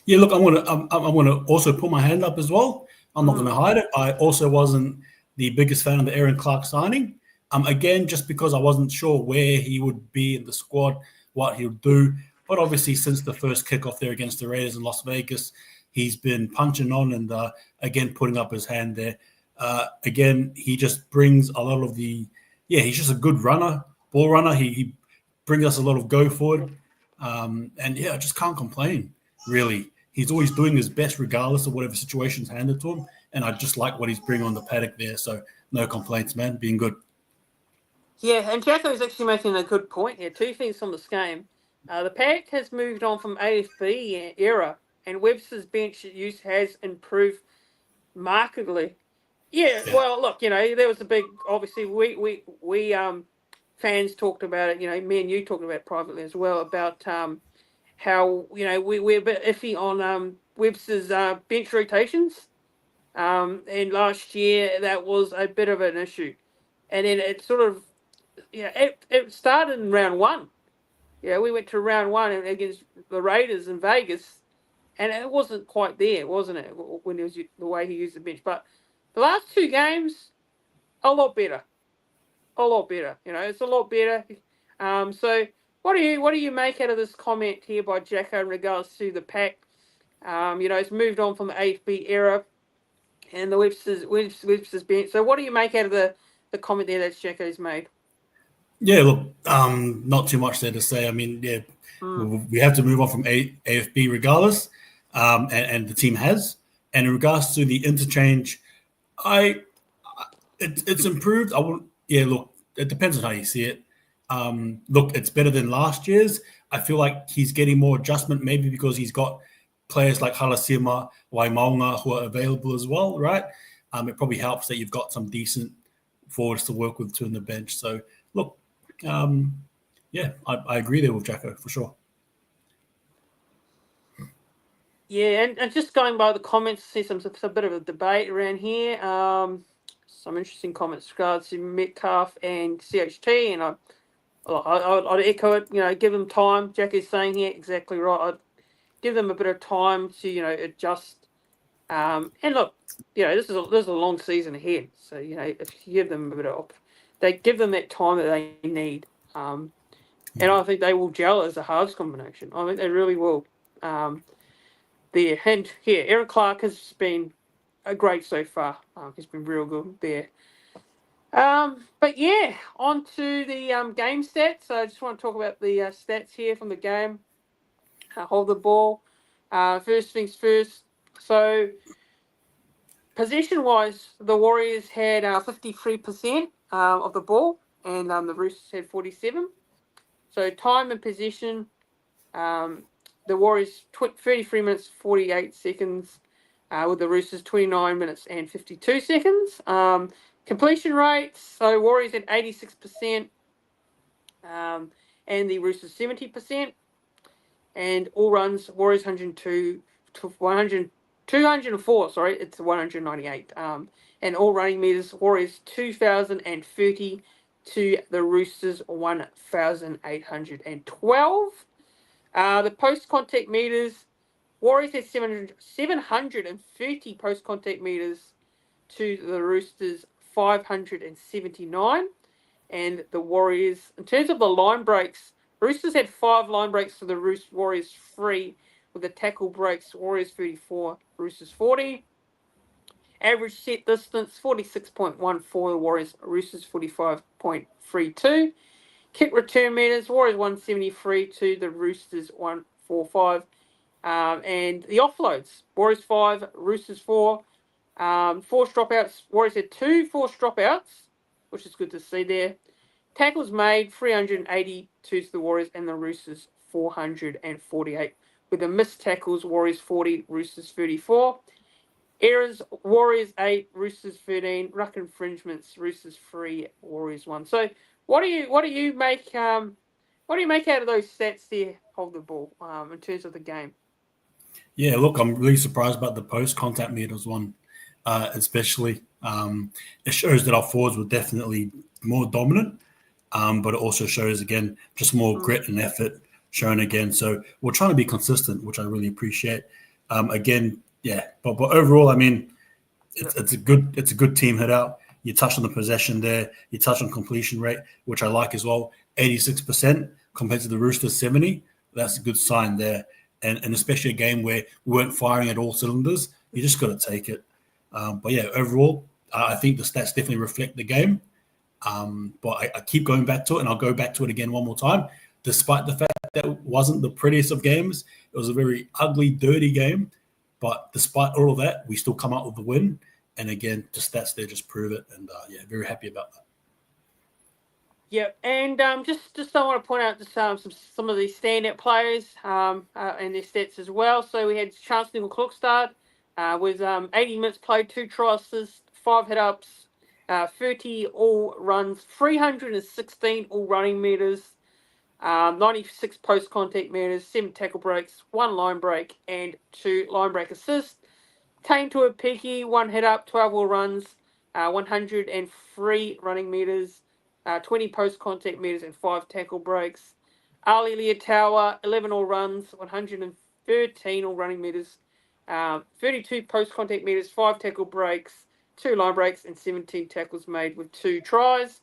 Yeah, look, I'm gonna also put my hand up as well. I'm not gonna hide it. I also wasn't the biggest fan of the Aaron Clark signing. Again, just because I wasn't sure where he would be in the squad, what he would do. But obviously, since the first kickoff there against the Raiders in Las Vegas, he's been punching on and again putting up his hand there. Again, he just brings a lot of he's just a good runner, ball runner. He brings us a lot of go forward. I just can't complain, really. He's always doing his best regardless of whatever situation's handed to him. And I just like what he's bringing on the paddock there. So no complaints, man. Being good. Yeah, and Jacko's actually making a good point here. Two things from this game. The pack has moved on from AFB era, and Webster's bench use has improved markedly. Yeah, Yeah, well, look, there was a big. Obviously, we fans talked about it. Me and you talked about it privately as well about how we're a bit iffy on Webster's bench rotations. And last year that was a bit of an issue, and then it sort of it started in round one. Yeah, we went to round one against the Raiders in Vegas, and it wasn't quite there, wasn't it? When it was the way he used the bench, but the last two games, a lot better, a lot better. It's a lot better. So what do you make out of this comment here by Jacko in regards to the pack? It's moved on from the AFB era and the Webster's bench. So what do you make out of the comment there that Jacko's made? yeah. Look, not too much there to say. I mean, yeah, Mm. we have to move on from AFB regardless, and the team has. And in regards to the interchange, I it's improved. I will. Yeah, look, it depends on how you see it. Look, it's better than last year's. I feel like he's getting more adjustment, maybe because he's got players like Halasima, Waimaunga who are available as well, right? It probably helps that you've got some decent forwards to work with too in the bench. So, look, um, yeah, I agree there with Jacko for sure. Yeah, and just going by the comments, see some a bit of a debate around here. Some interesting comments regards to Metcalf and CHT, and I'd echo it. Give them time. Jack is saying here exactly right. I'd give them a bit of time to adjust. And look, this is a long season ahead, so if you give them a bit of, they give them that time that they need. And I think they will gel as a halves combination. I think they really will. There. And yeah, Aaron Clark has been a great so far. He's been real good there. But yeah, on to the game stats. So I just want to talk about the stats here from the game. Hold the ball. First things first. So possession wise, the Warriors had 53% of the ball, and the Roosters had 47. So time and possession. Um, the Warriors 33 minutes 48 seconds, with the Roosters 29 minutes and 52 seconds. Completion rates, so Warriors at 86%, and the Roosters 70%. And all runs, Warriors 102 to 100, 204, sorry, it's 198. And all running meters, Warriors 2,030 to the Roosters 1,812. The post contact meters, Warriors had 730 post contact meters to the Roosters 579. And the Warriors, in terms of the line breaks, Roosters had 5 line breaks to the Warriors 3, with the tackle breaks, Warriors 34, Roosters 40. Average set distance 46.14, the Warriors, Roosters 45.32. Kick return meters, Warriors 173 to the Roosters 145. And the offloads, Warriors 5, Roosters 4. Forced dropouts, Warriors had 2 forced dropouts, which is good to see there. Tackles made, 382 to the Warriors, and the Roosters 448. With the missed tackles, Warriors 40, Roosters 34. Errors, Warriors 8, Roosters 13. Ruck infringements, Roosters 3, Warriors 1. So what do you make out of those stats there, hold the ball, in terms of the game? Yeah, look, I'm really surprised about the post contact meters one, especially. It shows that our forwards were definitely more dominant, but it also shows, again, just more Mm. grit and effort shown again. So we're trying to be consistent, which I really appreciate. Again, yeah, but overall, I mean, Yeah. it's a good team hit out. You touched on the possession there. You touched on completion rate, which I like as well. 86% compared to the Roosters 70. That's a good sign there. And especially a game where we weren't firing at all cylinders, you just got to take it. But yeah, overall, I think the stats definitely reflect the game. But I keep going back to it, and I'll go back to it again one more time. Despite the fact that it wasn't the prettiest of games, it was a very ugly, dirty game. But despite all of that, we still come out with the win. And again, the stats there just prove it. And yeah, very happy about that. Yep, and just I want to point out just some of these standout players and their stats as well. So we had Chance Nickel Klokstad with 80 minutes played, 2 try assists, 5 hit ups, 30 all runs, 316 all running meters, 96 post contact meters, 7 tackle breaks, 1 line break, and 2 line break assists. Tane to a Peaky, 1 hit up, 12 all runs, 103 running meters, 20 post contact meters, and 5 tackle breaks. Ali Leotawa, 11 all runs, 113 all running meters, 32 post contact meters, 5 tackle breaks, 2 line breaks, and 17 tackles made with 2 tries.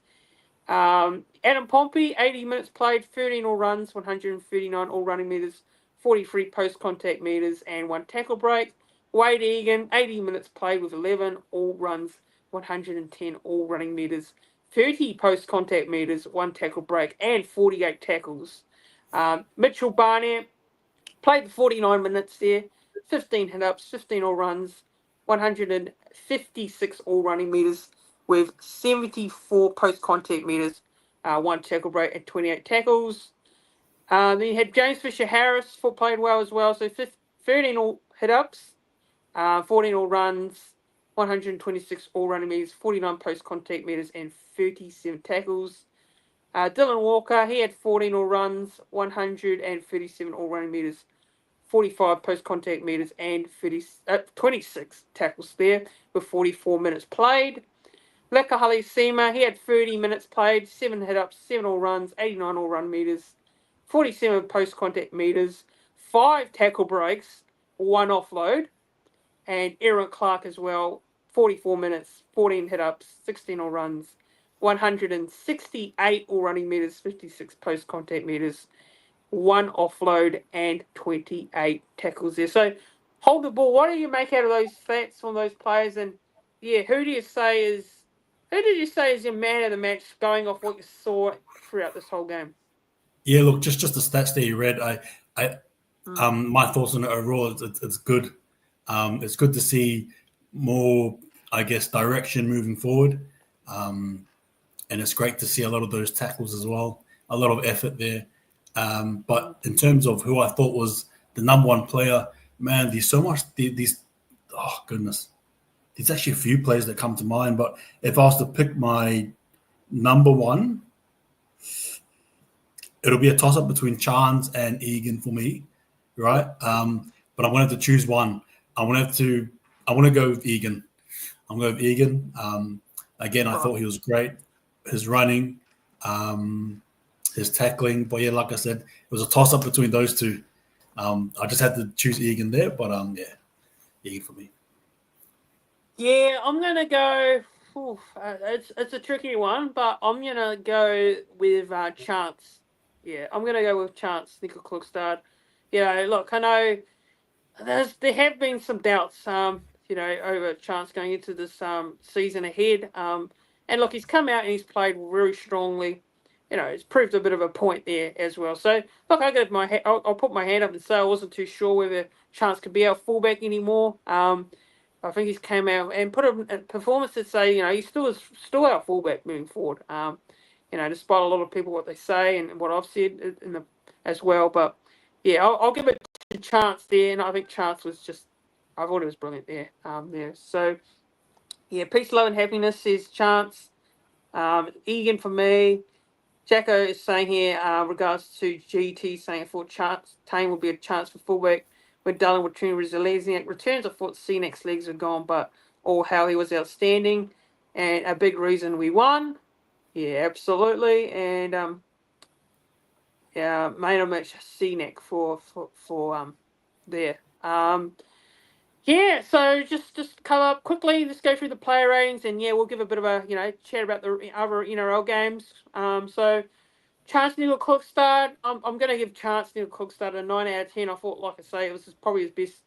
Adam Pompey, 80 minutes played, 13 all runs, 139 all running meters, 43 post contact meters, and 1 tackle break. Wade Egan, 80 minutes played with 11 all runs, 110 all running meters, 30 post contact meters, 1 tackle break, and 48 tackles. Mitchell Barnett played the 49 minutes there, 15 hit ups, 15 all runs, 156 all running meters with 74 post contact meters, 1 tackle break, and 28 tackles. Then you had James Fisher Harris, played well as well, so 13 all hit ups, 14 all runs, 126 all running meters, 49 post contact meters, and 37 tackles. Dylan Walker, he had 14 all runs, 137 all running meters, 45 post contact meters, and 26 tackles there with 44 minutes played. Leka Sema, he had 30 minutes played, 7 hit ups, 7 all runs, 89 all run meters, 47 post contact meters, 5 tackle breaks, 1 offload. And Aaron Clark as well, 44 minutes, 14 hit ups, 16 all runs, 168 all running meters, 56 post contact meters, 1 offload, and 28 tackles there. So hold the ball. What do you make out of those stats from those players? And yeah, who did you say is your man of the match, going off what you saw throughout this whole game? Yeah, look, just the stats that you read. My thoughts on it overall, it's good. It's good to see more, I guess, direction moving forward. And it's great to see a lot of those tackles as well. A lot of effort there. But in terms of who I thought was the number one player, man, there's so much. Oh goodness, there's actually a few players that come to mind. But if I was to pick my number one, it'll be a toss up between Chance and Egan for me, right? But I wanted to choose one. I want to go with Egan. I'm going with Egan. Again, I thought he was great. His running, his tackling. But yeah, like I said, it was a toss up between those two. I just had to choose Egan there, but yeah, Egan for me. Yeah, I'm gonna go. It's a tricky one, but I'm gonna go with Chance. Yeah, I'm gonna go with Chance Nickel Klokstad. Look, I know there have been some doubts, over Chance going into this season ahead. And look, he's come out and he's played very strongly. It's proved a bit of a point there as well. So look, I'll put my hand up and say I wasn't too sure whether Chance could be our fullback anymore. I think he's came out and put a performance that say, he still is our fullback moving forward. Despite a lot of people what they say and what I've said as well. But yeah, I'll give it a Chance there, and I think Chance was I thought it was brilliant there. So yeah, peace, love, and happiness is Chance. Egan for me. Jacko is saying here, regards to GT, saying I thought Tane would be a chance for fullback when Dallin would turn Resiliziak returns. I thought CNEC's legs were gone, but how he was outstanding and a big reason we won. Yeah, absolutely. And main of match CNEC for there. Yeah, so just cover up quickly. Let's go through the player ratings, and yeah, we'll give a bit of a chat about the other NRL games. So Chance Neil Cookstad, I'm going to give Chance Neil Cookstad a 9 out of 10. I thought, like I say, it was probably his best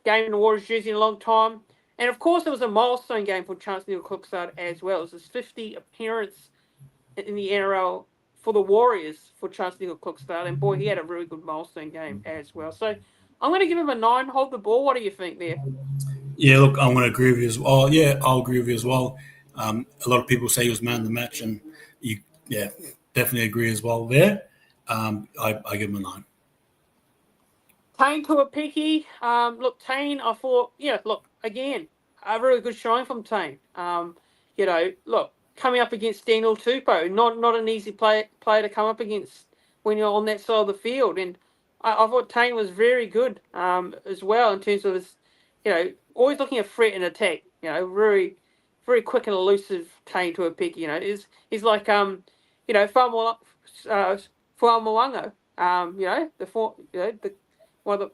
game in the Warriors jersey in a long time. And of course, it was a milestone game for Chance Neil Cookstad as well. It was his 50th appearance in the NRL for the Warriors for Chance Neil Cookstad. And boy, he had a really good milestone game as well. So I'm going to give him a 9. Hold the ball. What do you think there? Yeah, look, I'm going to agree with you as well. Yeah, I'll agree with you as well. A lot of people say he was man of the match, and Yeah, definitely agree as well there. I give him a 9. Tane Tuapiki. Look, Tane, I thought, look, again, a really good showing from Tane. Look, coming up against Daniel Tupou, not an easy player to come up against when you're on that side of the field. And I thought Tane was very good as well in terms of his, always looking at threat and attack. Very, very quick and elusive Tane Tuapiki. He's like, Fa'amoango. The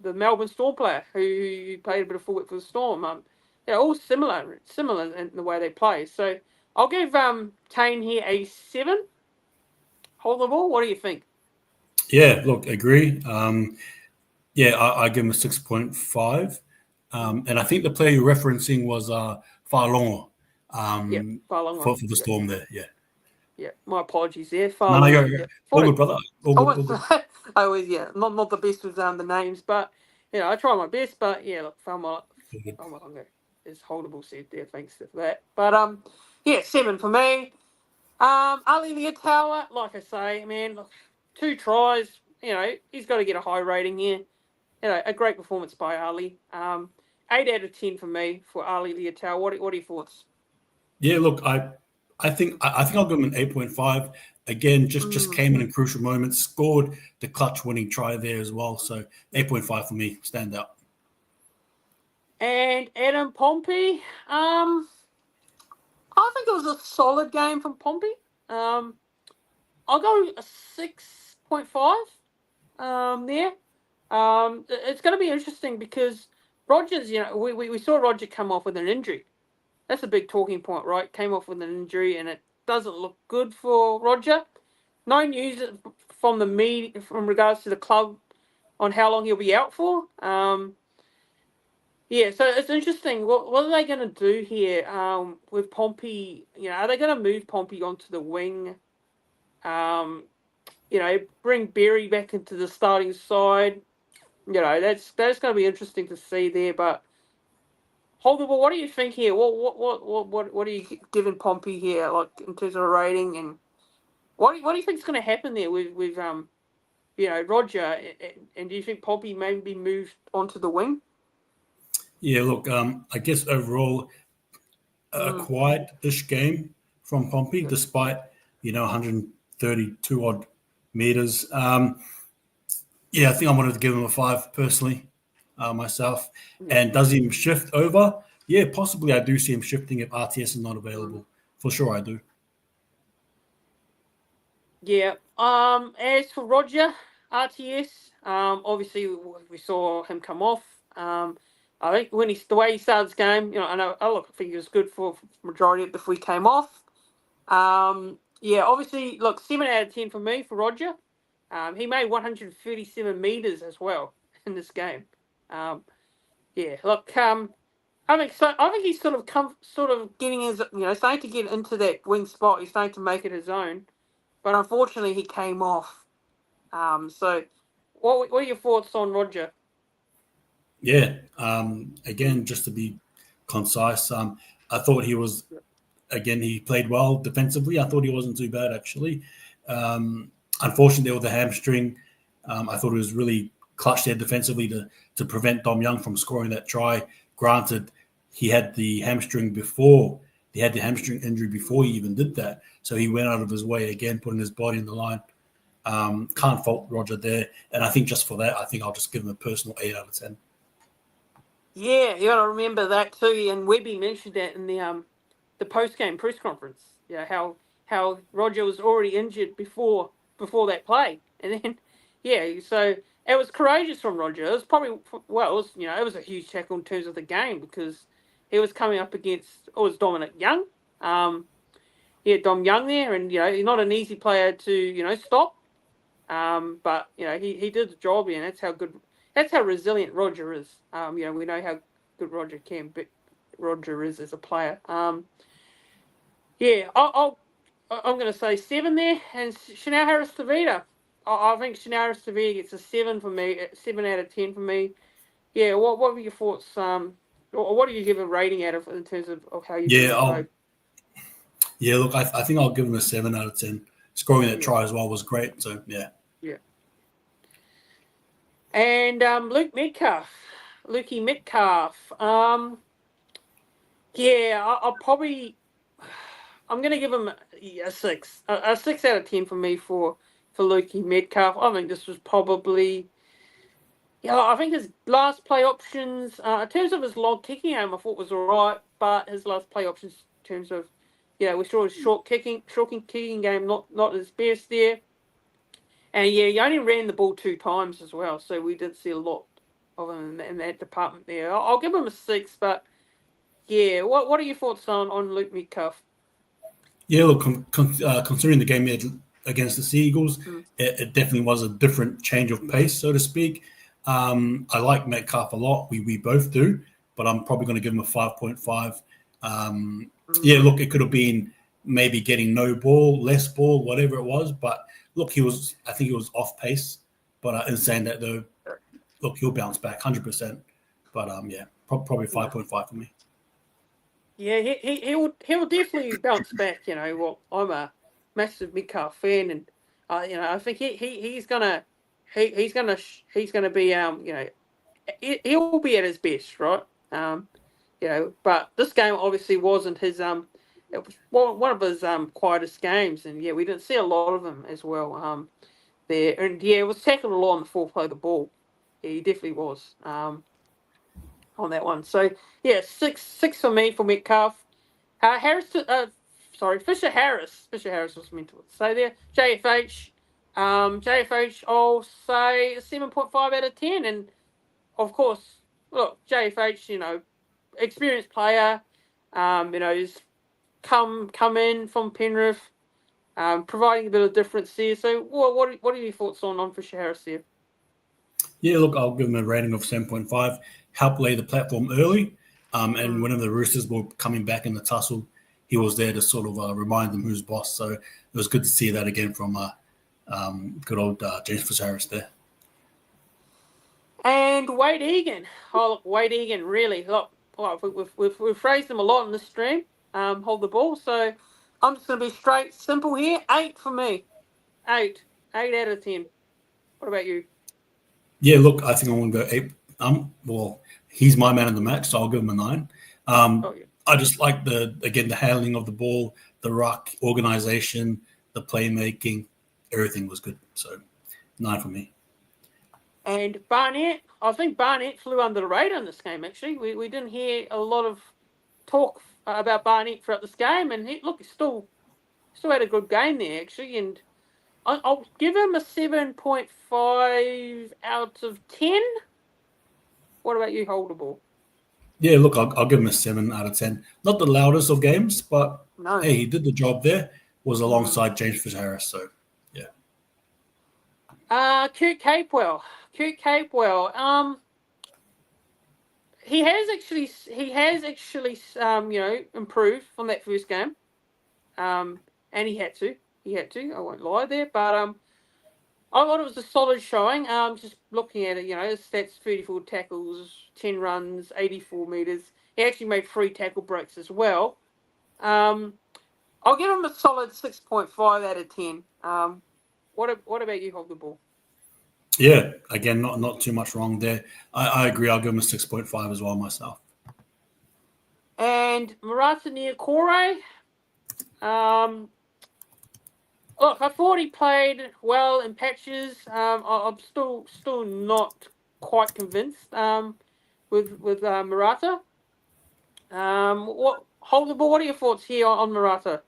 the Melbourne Storm player who played a bit of fullback for the Storm. They're all similar in the way they play. So I'll give Kane here a 7. Hold the ball. What do you think? Yeah, look, agree. I give him a 6.5. And I think the player you're referencing was Fa'alongo Fa'alongo. for the Storm there. Yeah. Yeah, my apologies there. No, Fa'alongo. you're Yeah. all good, brother. All I good, went all good. I always, not the best with the names, but I try my best. But yeah, look, Fa'alongo is holdable said there. Thanks for that. But 7 for me. Ali Leotawa, like I say, man, look, 2 tries. He's got to get a high rating here. A great performance by Ali. 8 out of 10 for me for Ali Leotawa. What are your thoughts? Yeah, look, I think I'll give him an 8.5. Again, just came in crucial moments, scored the clutch winning try there as well. So 8.5 for me, stand out. And Adam Pompey, I think it was a solid game from Pompey. I'll go a 6.5 there. It's going to be interesting because Rogers, we saw Roger come off with an injury. That's a big talking point, right? Came off with an injury, and it doesn't look good for Roger. No news from the media from regards to the club on how long he'll be out for. So it's interesting. What are they going to do here with Pompey? Are they going to move Pompey onto the wing? Bring Berry back into the starting side. That's going to be interesting to see there. But Holdable, what do you think here? What are you giving Pompey here, like in terms of a rating, and what do you think is going to happen there with Roger, and do you think Pompey may be moved onto the wing? Yeah, look, I guess overall a quiet-ish game from Pompey, despite 132 odd meters. I think I wanted to give him a 5 personally, myself. And does he shift over? Yeah, possibly. I do see him shifting if RTS is not available. For sure, I do. Yeah. As for Roger, RTS, obviously we saw him come off. I think the way he started his game, I think he was good for majority of before he came off. Obviously, look, 7 out of 10 for me for Roger. He made 137 meters as well in this game. Look, I think he's sort of getting his, starting to get into that wing spot. He's starting to make it his own, but unfortunately, he came off. So, what are your thoughts on Roger? Yeah. Again, just to be concise, I thought he was. Again, he played well defensively. I thought he wasn't too bad actually. Unfortunately, with the hamstring, I thought it was really clutch there defensively to prevent Dom Young from scoring that try. Granted, he had the hamstring before. He had the hamstring injury before he even did that. So he went out of his way again, putting his body in the line. Can't fault Roger there. And I think just for that, I think I'll just give him a personal 8 out of 10. Yeah, you got to remember that too. And Webby mentioned that in the post-game press conference. How Roger was already injured before that play, and then so it was courageous from Roger. It was probably it was a huge tackle in terms of the game because he was coming up against Dominic Young. Dom Young there, and he's not an easy player to stop. But he did the job, and that's how resilient Roger is. We know how good Roger is as a player. I'm going to say 7 there, and Chanel Harris-Tavita. I think Chanel Harris-Tavita gets a 7 for me, 7 out of 10 for me. Yeah, what were your thoughts? Or what do you give a rating out of in terms of how you think it go? Yeah, look, I think I'll give him a 7 out of 10 scoring that try as well was great. So yeah. Yeah. And Lukey Metcalf. Yeah, I'll probably. I'm going to give him a 6, a 6 out of 10 for me for Lukey Metcalf. I think this was probably. Yeah, I think his last play options, in terms of his long kicking game, I thought was all right, but his last play options, in terms of, we saw his short kicking game not his best there. And yeah, he only ran the ball 2 times as well, so we did see a lot of him in that department there. I'll give him a 6, but yeah, what are your thoughts on Luke Metcalf? Yeah, look, considering the game against the Seagulls, Mm. it definitely was a different change of pace, so to speak. I like Metcalf a lot. We both do, but I'm probably going to give him a 5.5. Yeah, look, it could have been maybe getting no ball, less ball, whatever it was. But look, I think he was off pace. But in saying that, though, look, he'll bounce back 100%. But yeah, probably 5.5 for me. Yeah, he'll definitely bounce back. Well, I'm a massive Metcalf fan, and I think he's gonna he's gonna be he'll be at his best, right? But this game obviously wasn't his it was one of his quietest games, and yeah, we didn't see a lot of him as well there, and yeah, it was tackled a lot on the fourth play of the ball. Yeah, he definitely was on that one. So yeah, six for me for Metcalf. Fisher Harris. Fisher Harris was meant to say there. JFH. JFH, I'll say a 7.5 out of 10. And of course, look, JFH, experienced player, he's come in from Penrith, providing a bit of difference there. So what are your thoughts on Fisher Harris there? Yeah, look, I'll give him a rating of 7.5. Helped lay the platform early. And whenever the Roosters were coming back in the tussle, he was there to sort of remind them who's boss. So it was good to see that again from good old James Fisher-Harris there. And Wade Egan. Oh, look, Wade Egan, really. Look, we've praised him a lot in this stream. Hold the ball. So I'm just going to be straight, simple here. 8 for me. 8. 8 out of 10. What about you? Yeah, look, I think I'm going to go 8. Well, he's my man of the match, so I'll give him a 9. Yeah. I just like the handling of the ball, the ruck, organization, the playmaking, everything was good. So 9 for me. And Barnett, I think Barnett flew under the radar in this game, actually. We didn't hear a lot of talk about Barnett throughout this game, and he still had a good game there, actually. And I'll give him a 7.5 out of 10. What about you, Holdable? Yeah, look, I'll give him a 7 out of 10. Not the loudest of games, but No. hey, he did the job there. Was alongside James Fisher-Harris, so yeah. Kurt Capewell. He has actually improved from that first game. And he had to. I won't lie there, but I thought it was a solid showing. Just looking at it, his stats: 34 tackles, 10 runs, 84 meters. He actually made 3 tackle breaks as well. I'll give him a solid 6.5 out of 10. What about you, Hog the Ball? Yeah, again, not too much wrong there. I agree. I'll give him a 6.5 as well myself. And Marata Niokore. Look, I thought he played well in patches. I'm still not quite convinced with Marata. What are your thoughts here on Marata?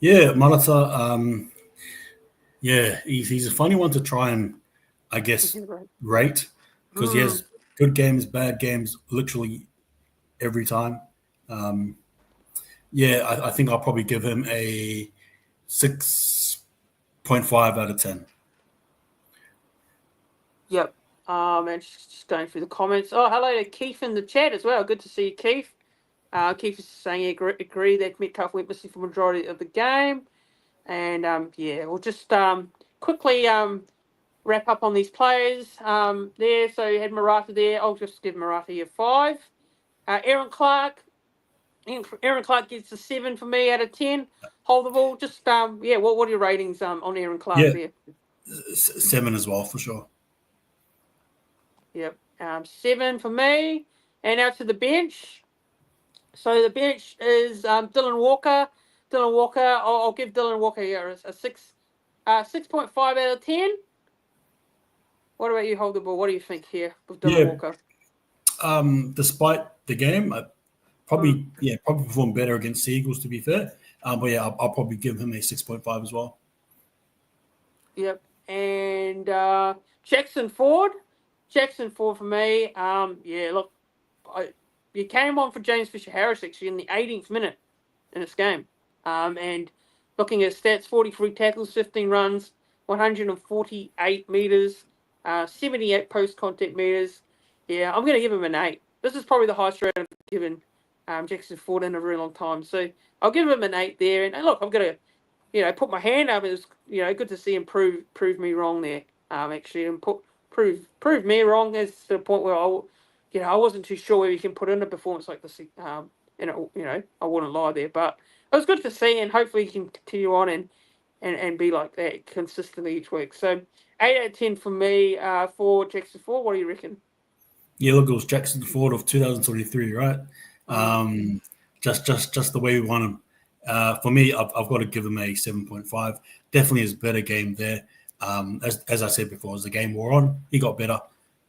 Yeah, Marata. Yeah, he's a funny one to try and, I guess, rate because he has good games, bad games, literally every time. Yeah, I think I'll probably give him a 6.5 out of 10. Yep. And just going through the comments. Oh, hello to Keith in the chat as well. Good to see you, Keith. Keith is saying he agree that Metcalf went missing for the majority of the game. And yeah, we'll just quickly wrap up on these players there. So you had Marata there. I'll just give Marata a 5. Aaron Clark, Aaron Clark gets a 7 for me out of 10. Hold the ball. Just what are your ratings on Aaron Clark Yeah, there? 7 as well for sure. Yep. 7 for me. And now to the bench. So the bench is Dylan Walker. Dylan Walker, I'll give Dylan Walker here a 6.5 out of 10. What about you, Hold the ball? What do you think here with Dylan Yeah, Walker? despite the game, I probably performed better against the Eagles, to be fair. But yeah, I'll probably give him a 6.5 as well. Yep. And Jackson Ford. Jackson Ford for me. Look, you came on for James Fisher-Harris actually in the 18th minute in this game. And looking at stats, 43 tackles, 15 runs, 148 metres, 78 post-contact metres. Yeah, I'm going to give him an 8. This is probably the highest rate I've given Jackson Ford in a very long time. So I'll give him an 8 there. And look, I'm going to put my hand up. It was, good to see him prove me wrong there. Actually, and prove me wrong as to the point where I wasn't too sure whether you can put in a performance like this. I wouldn't lie there, but it was good to see, and hopefully he can continue on and be like that consistently each week. So 8 out of 10 for me for Jackson Ford. What do you reckon? Yeah, look, it was Jackson Ford of 2023, right? Just the way we want him. For me, I've got to give him a 7.5. Definitely his better game there. As I said before, as the game wore on, he got better,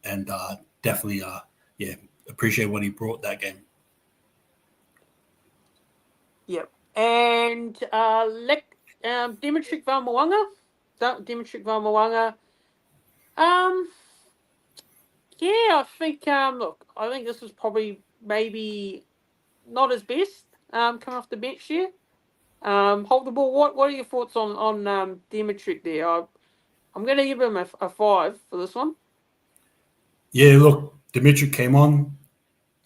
and definitely, appreciate what he brought that game. Yep. And Dimitri Vamawanga. I think I think this was probably maybe not his best coming off the bench here. Hold the ball. What are your thoughts on Dimitri there? I'm going to give him a 5 for this one. Yeah, look, Dimitri came on.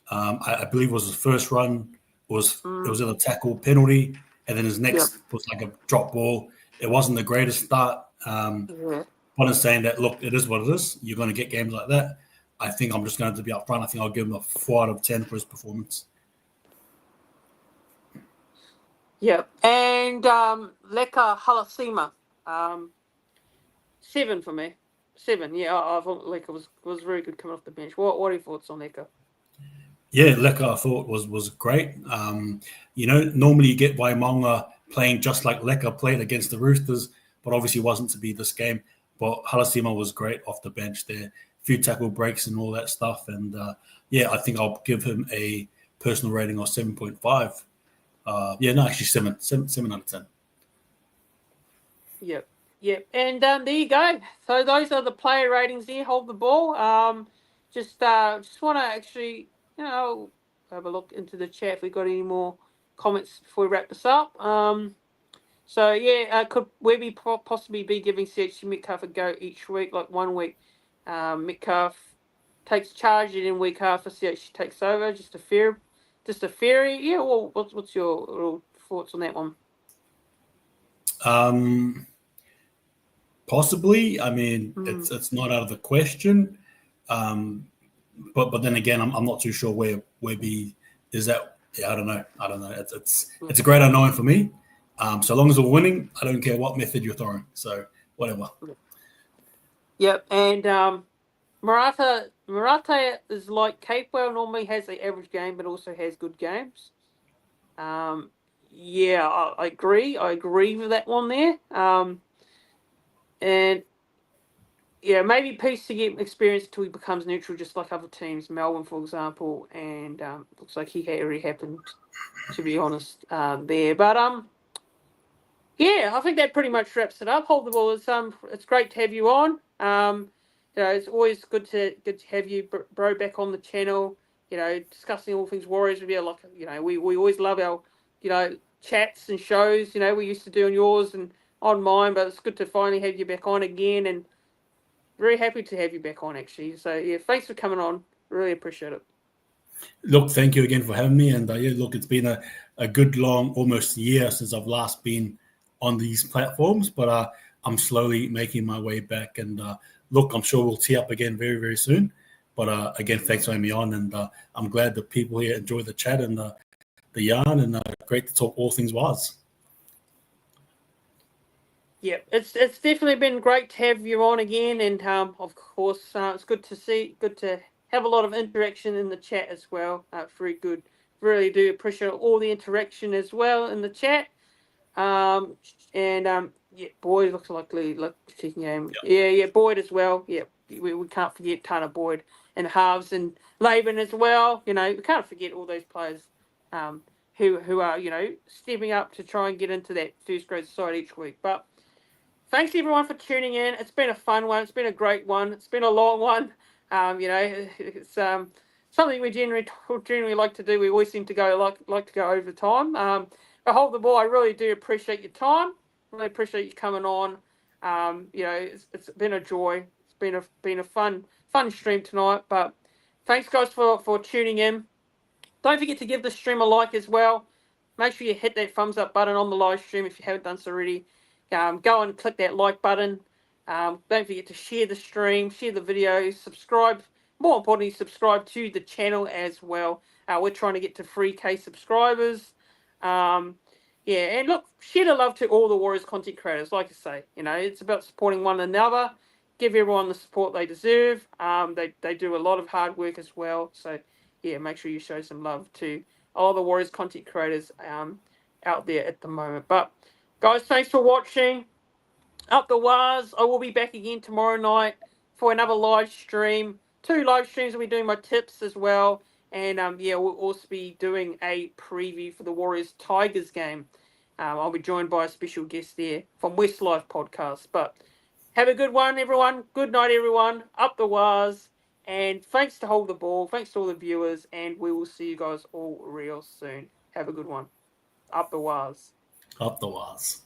I believe it was his first run. It was in a tackle penalty, and then his next was like a drop ball. It wasn't the greatest start. But I'm saying that, look, it is what it is. You're going to get games like that. I think I'm just going to be upfront. I think I'll give him a 4 out of 10 for his performance. Yeah, and Leka Halasima, 7 for me. 7. Yeah, I thought Leka was very good coming off the bench. What are your thoughts on Leka? Yeah, Leka I thought was great. Normally you get Waimonga playing just like Leka played against the Roosters, but obviously wasn't to be this game. But Halasima was great off the bench there. Few tackle breaks and all that stuff. And I think I'll give him a personal rating of 7.5. Actually 7 out of 10. Yep. And there you go. So those are the player ratings there. Hold the ball. Just want to actually, have a look into the chat if we got any more comments before we wrap this up. Could Webby possibly be giving CHC Metcalf a go each week? Like 1 week, Metcalf takes charge, and in week after CHC takes over. Just a theory. Yeah. Well, what's your little thoughts on that one? Possibly. I mean, it's not out of the question. But then again, I'm not too sure where Webby is at. Yeah, I don't know. It's a great unknown for me. So long as we're winning, I don't care what method you're throwing. So whatever. Yep, and Murata is like Capewell. Normally has the average game, but also has good games. I agree. I agree with that one there. And yeah, maybe piece to get experience until he becomes neutral, just like other teams, Melbourne, for example. And looks like he already happened, to be honest, there. But I think that pretty much wraps it up. Hold the ball. It's great to have you on. It's always good to have you, bro, back on the channel. Discussing all things Warriors with you. Like, we always love our, chats and shows. We used to do on yours and on mine, but it's good to finally have you back on again, and very happy to have you back on, actually. So, yeah, thanks for coming on. Really appreciate it. Look, thank you again for having me. And it's been a good long, almost year since I've last been on these platforms, but I'm slowly making my way back. And I'm sure we'll tee up again very, very soon. But again, thanks for having me on. And I'm glad the people here enjoy the chat. And yarn, and great to talk all things Waz. Yeah, it's definitely been great to have you on again, and of course, it's good to have a lot of interaction in the chat as well. Very good. Really do appreciate all the interaction as well in the chat. Um, and yeah, Boyd looks like kicking game. Yeah, Boyd as well. Yeah, we can't forget Tana Boyd and halves and Laban as well. You know, we can't forget all those players who are stepping up to try and get into that first grade side each week. But thanks everyone for tuning in. It's been a fun one. It's been a great one. It's been a long one. It's something we generally like to do. We always seem to like to go over time. But hold the ball. I really do appreciate your time. Really appreciate you coming on. It's been a joy. It's been a fun stream tonight. But thanks guys for tuning in. Don't forget to give the stream a like as well. Make sure you hit that thumbs up button on the live stream if you haven't done so already. Go and click that like button. Don't forget to share the stream, share the videos, subscribe. More importantly, subscribe to the channel as well. We're trying to get to 3K subscribers. And look, share the love to all the Warriors content creators. Like I say, it's about supporting one another. Give everyone the support they deserve. They do a lot of hard work as well. So yeah, make sure you show some love to all the Warriors content creators out there at the moment. But guys, thanks for watching. Up the Waz. I will be back again tomorrow night for another live stream. 2 live streams. I'll be doing my tips as well. And we'll also be doing a preview for the Warriors Tigers game. I'll be joined by a special guest there from West Life Podcast. But have a good one, everyone. Good night, everyone. Up the Waz. And thanks to Hold the Ball. Thanks to all the viewers. And we will see you guys all real soon. Have a good one. Up the Waz. Up the Waz.